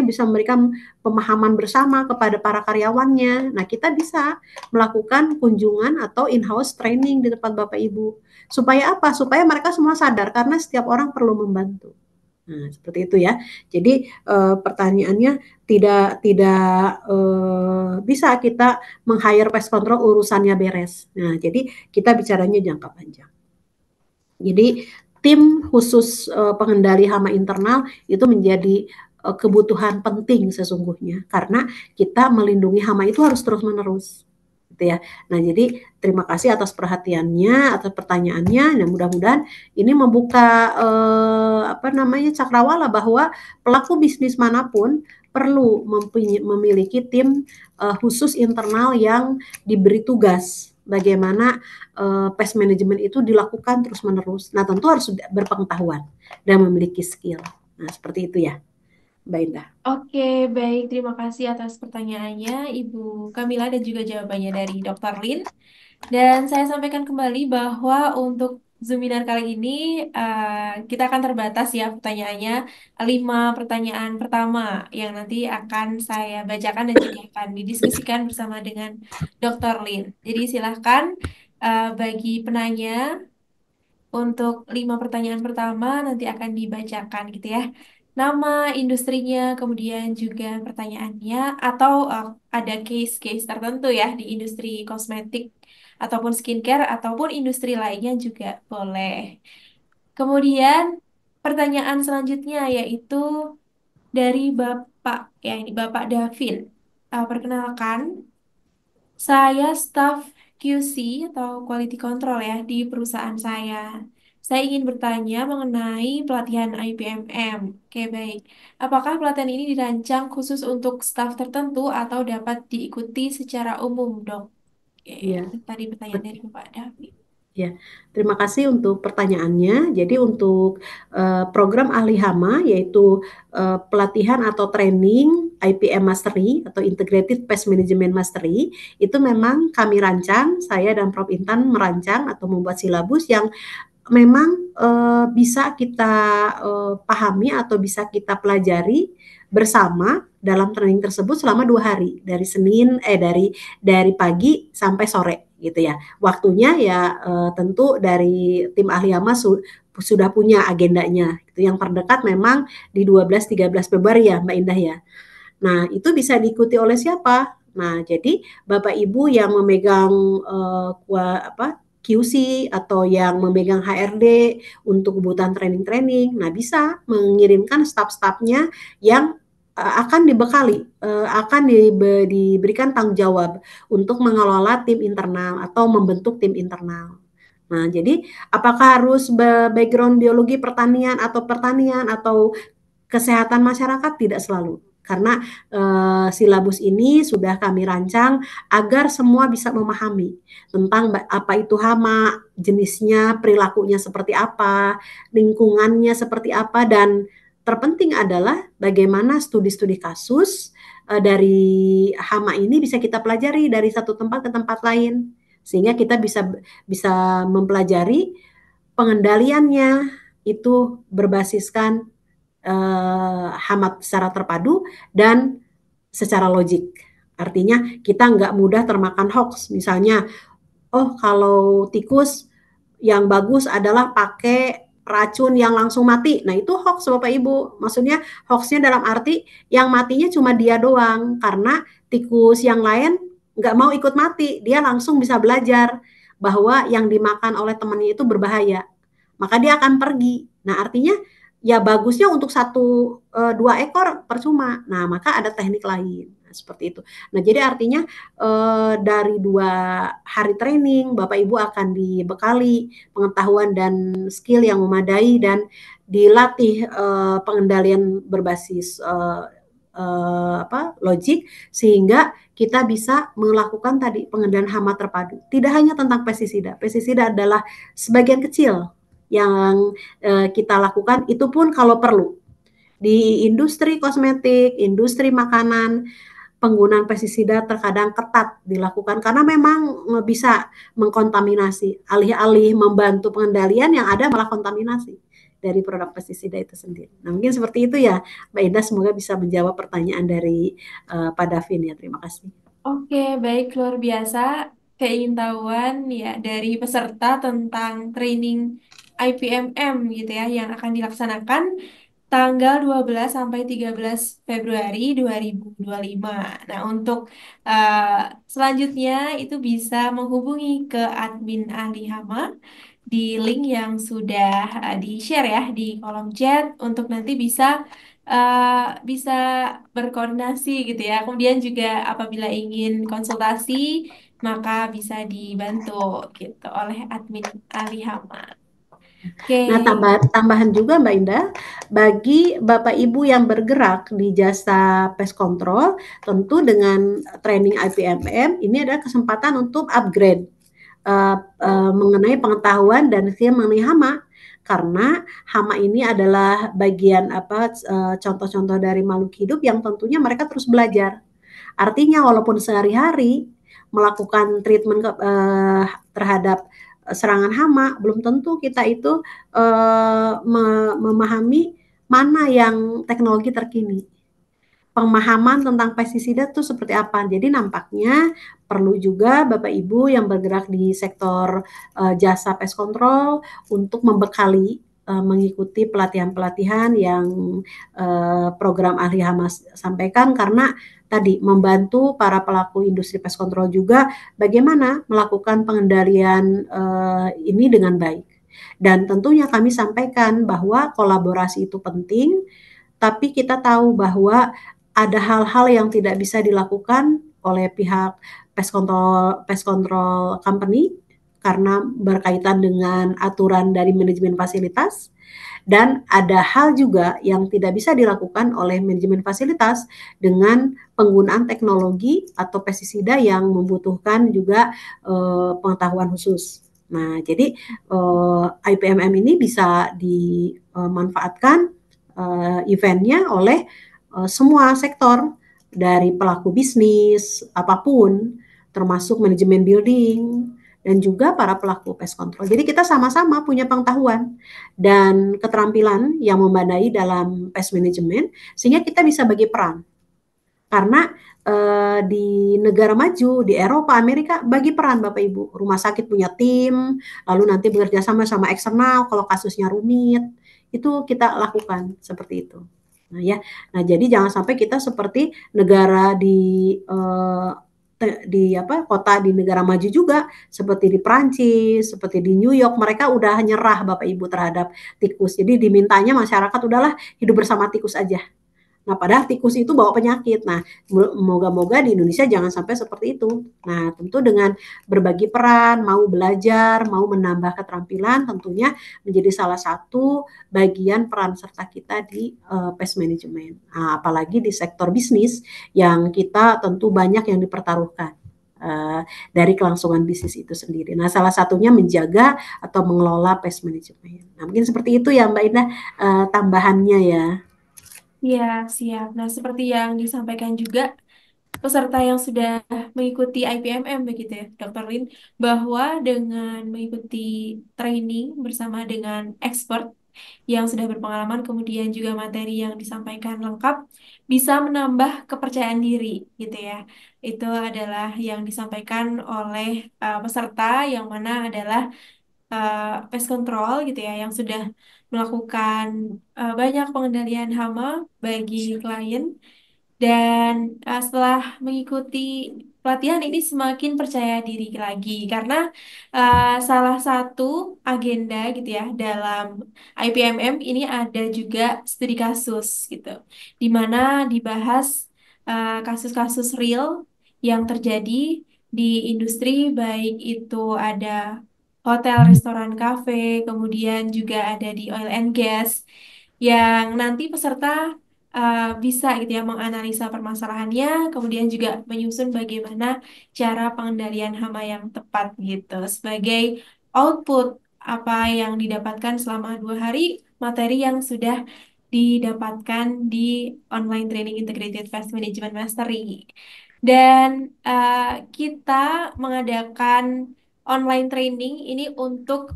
bisa memberikan pemahaman bersama kepada para karyawannya. Nah, kita bisa melakukan kunjungan atau in-house training di tempat Bapak Ibu. Supaya apa? Supaya mereka semua sadar karena setiap orang perlu membantu. Nah, seperti itu ya. Jadi pertanyaannya tidak bisa kita meng-hire pest control urusannya beres. Nah, jadi kita bicaranya jangka panjang. Jadi tim khusus pengendali hama internal itu menjadi kebutuhan penting sesungguhnya, karena kita melindungi hama itu harus terus-menerus. Gitu ya. Nah, jadi terima kasih atas perhatiannya, atas pertanyaannya, dan mudah-mudahan ini membuka cakrawala bahwa pelaku bisnis manapun perlu memiliki tim khusus internal yang diberi tugas bagaimana pest management itu dilakukan terus-menerus. Nah, tentu harus berpengetahuan dan memiliki skill. Nah, seperti itu ya, Mbak Indah. Oke, baik. Terima kasih atas pertanyaannya, Ibu Kamila, dan juga jawabannya dari Dr. Lin. Dan saya sampaikan kembali bahwa untuk Zoominar kali ini kita akan terbatas ya pertanyaannya, 5 pertanyaan pertama yang nanti akan saya bacakan dan juga akan didiskusikan bersama dengan Dr. Lin. Jadi silahkan bagi penanya untuk 5 pertanyaan pertama nanti akan dibacakan gitu ya. Nama industrinya, kemudian juga pertanyaannya, atau ada case-case tertentu ya di industri kosmetik ataupun skincare ataupun industri lainnya juga boleh. Kemudian pertanyaan selanjutnya yaitu dari Bapak, ya ini Bapak Davin. Perkenalkan, saya staf QC atau Quality Control ya di perusahaan saya. Saya ingin bertanya mengenai pelatihan IPMM. Oke, baik. Apakah pelatihan ini dirancang khusus untuk staf tertentu atau dapat diikuti secara umum, Dok? Oke, Iya. itu tadi pertanyaan dari Bapak David. Ya, terima kasih untuk pertanyaannya. Jadi untuk program ahli hama yaitu pelatihan atau training IPM Mastery atau Integrated Pest Management Mastery itu memang kami rancang, saya dan Prof Intan merancang atau membuat silabus yang memang bisa kita pahami atau bisa kita pelajari bersama dalam training tersebut selama 2 hari dari dari pagi sampai sore gitu ya. Waktunya ya tentu dari tim ahli hama sudah punya agendanya. Itu yang terdekat memang di 12-13 Februari ya Mbak Indah ya. Nah, itu bisa diikuti oleh siapa? Nah, jadi Bapak Ibu yang memegang QC atau yang memegang HRD untuk kebutuhan training-training, nah bisa mengirimkan staf-stafnya yang akan dibekali, akan diberikan tanggung jawab untuk mengelola tim internal atau membentuk tim internal. Nah, jadi apakah harus background biologi pertanian atau kesehatan masyarakat? Tidak selalu. Karena silabus ini sudah kami rancang agar semua bisa memahami tentang apa itu hama, jenisnya, perilakunya seperti apa, lingkungannya seperti apa, dan terpenting adalah bagaimana studi-studi kasus dari hama ini bisa kita pelajari dari satu tempat ke tempat lain, sehingga kita bisa mempelajari pengendaliannya itu berbasiskan hama secara terpadu dan secara logik. Artinya kita nggak mudah termakan hoax. Misalnya, oh kalau tikus yang bagus adalah pakai racun yang langsung mati. Nah itu hoax Bapak Ibu. Maksudnya hoaxnya dalam arti yang matinya cuma dia doang. Karena tikus yang lain nggak mau ikut mati. Dia langsung bisa belajar bahwa yang dimakan oleh temannya itu berbahaya. Maka dia akan pergi. Nah artinya ya bagusnya untuk dua ekor percuma. Nah maka ada teknik lain. Nah, seperti itu. Nah jadi artinya dari 2 hari training Bapak Ibu akan dibekali pengetahuan dan skill yang memadai dan dilatih pengendalian berbasis logik sehingga kita bisa melakukan tadi pengendalian hama terpadu. Tidak hanya tentang pestisida. Pestisida adalah sebagian kecil yang kita lakukan, itu pun kalau perlu. Di industri kosmetik, industri makanan, penggunaan pestisida terkadang ketat dilakukan karena memang bisa mengkontaminasi. Alih-alih membantu pengendalian, yang ada malah kontaminasi dari produk pestisida itu sendiri. Nah mungkin seperti itu ya Mbak Indah, semoga bisa menjawab pertanyaan dari Pak Davin ya. Terima kasih. Oke, baik, luar biasa keingintahuan ya dari peserta tentang training IPMM gitu ya yang akan dilaksanakan tanggal 12 sampai 13 Februari 2025. Nah, untuk selanjutnya itu bisa menghubungi ke admin ahli hama di link yang sudah di-share ya di kolom chat untuk nanti bisa berkoordinasi gitu ya. Kemudian juga apabila ingin konsultasi maka bisa dibantu gitu oleh admin ahli hama. Oke. Nah, tambahan juga Mbak Indah, bagi Bapak Ibu yang bergerak di jasa pest control, tentu dengan training IPMM ini adalah kesempatan untuk upgrade mengenai pengetahuan dan skill mengenai hama. Karena hama ini adalah bagian contoh-contoh dari makhluk hidup yang tentunya mereka terus belajar. Artinya walaupun sehari-hari melakukan treatment terhadap serangan hama, belum tentu kita itu memahami mana yang teknologi terkini. Pemahaman tentang pestisida itu seperti apa. Jadi nampaknya perlu juga Bapak Ibu yang bergerak di sektor jasa pest control untuk membekali mengikuti pelatihan-pelatihan yang program ahli hama sampaikan, karena tadi membantu para pelaku industri pest control juga bagaimana melakukan pengendalian ini dengan baik. Dan tentunya kami sampaikan bahwa kolaborasi itu penting, tapi kita tahu bahwa ada hal-hal yang tidak bisa dilakukan oleh pihak pest control company karena berkaitan dengan aturan dari manajemen fasilitas, dan ada hal juga yang tidak bisa dilakukan oleh manajemen fasilitas dengan penggunaan teknologi atau pestisida yang membutuhkan juga pengetahuan khusus. Nah, jadi IPMM ini bisa dimanfaatkan eventnya oleh semua sektor, dari pelaku bisnis apapun, termasuk manajemen building dan juga para pelaku pest control. Jadi kita sama-sama punya pengetahuan dan keterampilan yang memadai dalam pest management sehingga kita bisa bagi peran. Karena di negara maju, di Eropa, Amerika, bagi peran Bapak Ibu. Rumah sakit punya tim, lalu nanti bekerja sama eksternal kalau kasusnya rumit, itu kita lakukan seperti itu. Nah ya, nah jadi jangan sampai kita seperti negara kota di negara maju juga, seperti di Prancis, seperti di New York, mereka udah nyerah Bapak Ibu terhadap tikus. Jadi dimintanya masyarakat udahlah hidup bersama tikus aja. Nah, padahal tikus itu bawa penyakit. Nah, moga-moga di Indonesia jangan sampai seperti itu. Nah, tentu dengan berbagi peran, mau belajar, mau menambah keterampilan, tentunya menjadi salah satu bagian peran serta kita di pest management. Nah, apalagi di sektor bisnis yang kita tentu banyak yang dipertaruhkan dari kelangsungan bisnis itu sendiri. Nah, salah satunya menjaga atau mengelola pest management. Nah, mungkin seperti itu ya Mbak Indah tambahannya ya. Ya, siap. Nah, seperti yang disampaikan juga peserta yang sudah mengikuti IPMM begitu ya, Dr. Lin, bahwa dengan mengikuti training bersama dengan expert yang sudah berpengalaman, kemudian juga materi yang disampaikan lengkap, bisa menambah kepercayaan diri gitu ya. Itu adalah yang disampaikan oleh peserta yang mana adalah pest control gitu ya, yang sudah melakukan banyak pengendalian hama bagi klien. Dan setelah mengikuti pelatihan ini semakin percaya diri lagi karena salah satu agenda gitu ya dalam IPMM ini ada juga studi kasus gitu, di mana dibahas kasus-kasus real yang terjadi di industri, baik itu ada hotel, restoran, kafe, kemudian juga ada di oil and gas, yang nanti peserta bisa gitu ya menganalisa permasalahannya, kemudian juga menyusun bagaimana cara pengendalian hama yang tepat gitu sebagai output apa yang didapatkan selama 2 hari materi yang sudah didapatkan di online training Integrated Pest Management Mastery. Dan kita mengadakan online training ini untuk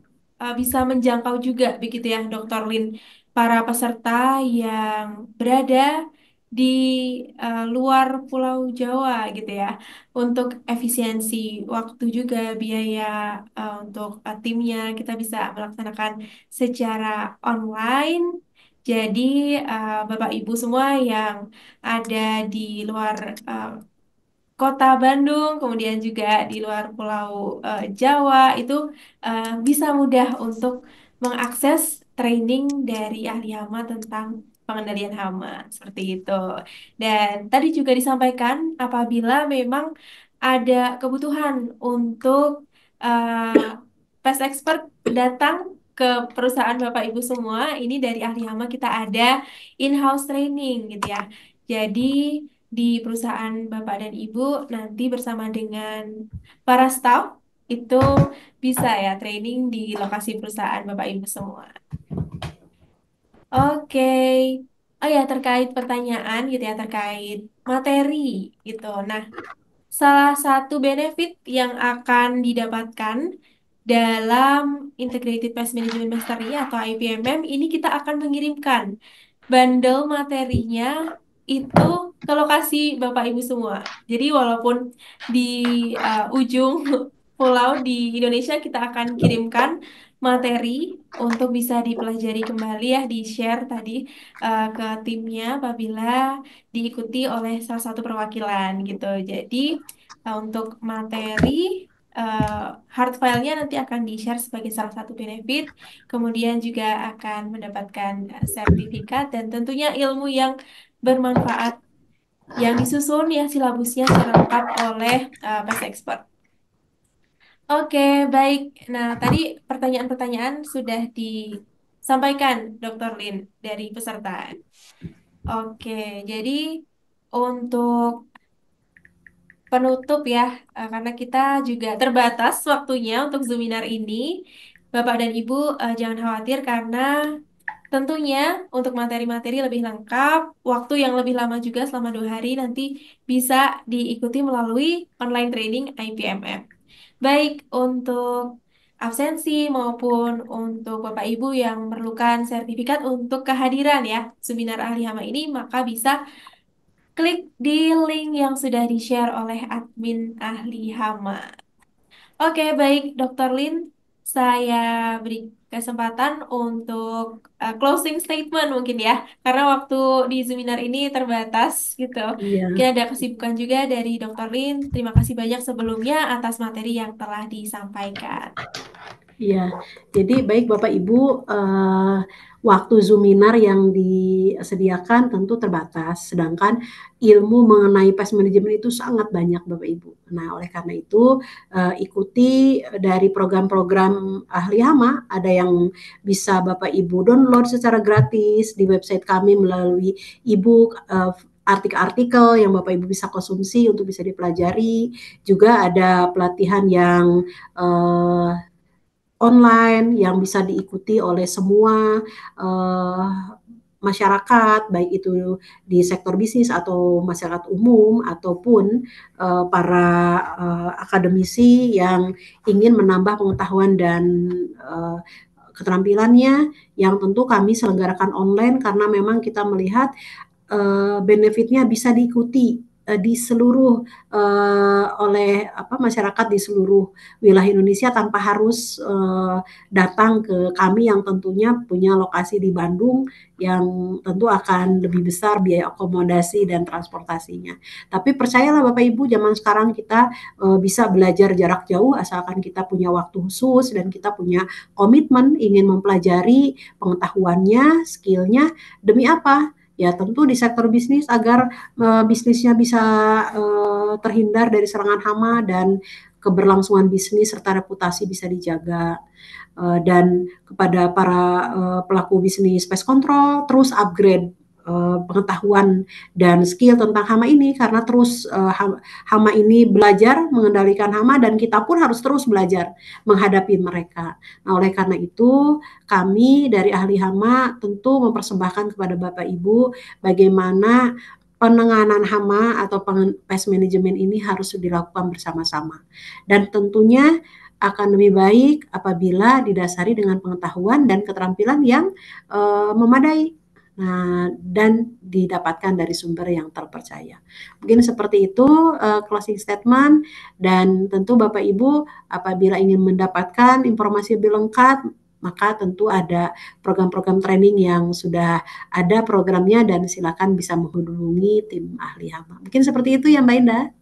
bisa menjangkau juga begitu ya Dr. Lin, para peserta yang berada di luar Pulau Jawa gitu ya, untuk efisiensi waktu juga biaya untuk timnya kita bisa melaksanakan secara online. Jadi Bapak Ibu semua yang ada di luar eh, kota Bandung, kemudian juga di luar Pulau Jawa itu bisa mudah untuk mengakses training dari ahli hama tentang pengendalian hama seperti itu. Dan tadi juga disampaikan apabila memang ada kebutuhan untuk pest expert datang ke perusahaan Bapak Ibu semua, ini dari ahli hama kita ada in-house training gitu ya. Jadi di perusahaan Bapak dan Ibu nanti bersama dengan para staff itu bisa ya training di lokasi perusahaan Bapak Ibu semua. Oke. Oh ya, terkait pertanyaan gitu ya, terkait materi gitu. Nah, salah satu benefit yang akan didapatkan dalam Integrated Pest Management Mastery atau IPMM ini, kita akan mengirimkan bundle materinya itu ke lokasi Bapak Ibu semua. Jadi walaupun di ujung pulau di Indonesia, kita akan kirimkan materi untuk bisa dipelajari kembali ya, di-share tadi ke timnya apabila diikuti oleh salah satu perwakilan gitu. Jadi untuk materi hard file-nya nanti akan di-share sebagai salah satu benefit, kemudian juga akan mendapatkan sertifikat dan tentunya ilmu yang bermanfaat yang disusun ya silabusnya secara lengkap oleh Pest Expert. Oke, baik. Nah, tadi pertanyaan-pertanyaan sudah disampaikan Dr. Lin dari peserta. Oke, jadi untuk penutup ya, karena kita juga terbatas waktunya untuk Zoominar ini. Bapak dan Ibu jangan khawatir karena tentunya untuk materi-materi lebih lengkap, waktu yang lebih lama juga selama 2 hari nanti bisa diikuti melalui online training IPMM. Baik untuk absensi maupun untuk Bapak Ibu yang memerlukan sertifikat untuk kehadiran ya Zoominar Ahli Hama ini, maka bisa klik di link yang sudah di-share oleh admin ahli hama. Oke, baik Dr. Lin, saya beri kesempatan untuk closing statement mungkin ya, karena waktu di seminar ini terbatas gitu. Iya, Mungkin ada kesibukan juga dari Dr. Lin. Terima kasih banyak sebelumnya atas materi yang telah disampaikan. iya. Jadi baik Bapak Ibu, waktu Zoominar yang disediakan tentu terbatas, sedangkan ilmu mengenai pest management itu sangat banyak Bapak Ibu. Nah, oleh karena itu ikuti dari program-program ahli hama, ada yang bisa Bapak Ibu download secara gratis di website kami melalui e-book, artikel-artikel yang Bapak Ibu bisa konsumsi untuk bisa dipelajari. Juga ada pelatihan yang online yang bisa diikuti oleh semua masyarakat, baik itu di sektor bisnis atau masyarakat umum ataupun para akademisi yang ingin menambah pengetahuan dan keterampilannya yang tentu kami selenggarakan online karena memang kita melihat benefitnya bisa diikuti di seluruh oleh masyarakat di seluruh wilayah Indonesia tanpa harus datang ke kami yang tentunya punya lokasi di Bandung yang tentu akan lebih besar biaya akomodasi dan transportasinya. Tapi percayalah Bapak Ibu, zaman sekarang kita bisa belajar jarak jauh asalkan kita punya waktu khusus dan kita punya komitmen ingin mempelajari pengetahuannya, skillnya, demi apa? Ya tentu di sektor bisnis agar bisnisnya bisa terhindar dari serangan hama dan keberlangsungan bisnis serta reputasi bisa dijaga. Dan kepada para pelaku bisnis pest control terus upgrade pengetahuan dan skill tentang hama ini karena terus hama ini belajar mengendalikan hama dan kita pun harus terus belajar menghadapi mereka. Nah, oleh karena itu kami dari ahli hama tentu mempersembahkan kepada Bapak Ibu bagaimana penanganan hama atau pest management ini harus dilakukan bersama-sama. Dan tentunya akan lebih baik apabila didasari dengan pengetahuan dan keterampilan yang memadai. Nah, dan didapatkan dari sumber yang terpercaya. Mungkin seperti itu closing statement, dan tentu Bapak Ibu apabila ingin mendapatkan informasi lebih lengkap maka tentu ada program-program training yang sudah ada programnya dan silakan bisa menghubungi tim ahli hama. Mungkin seperti itu ya Mbak Indah.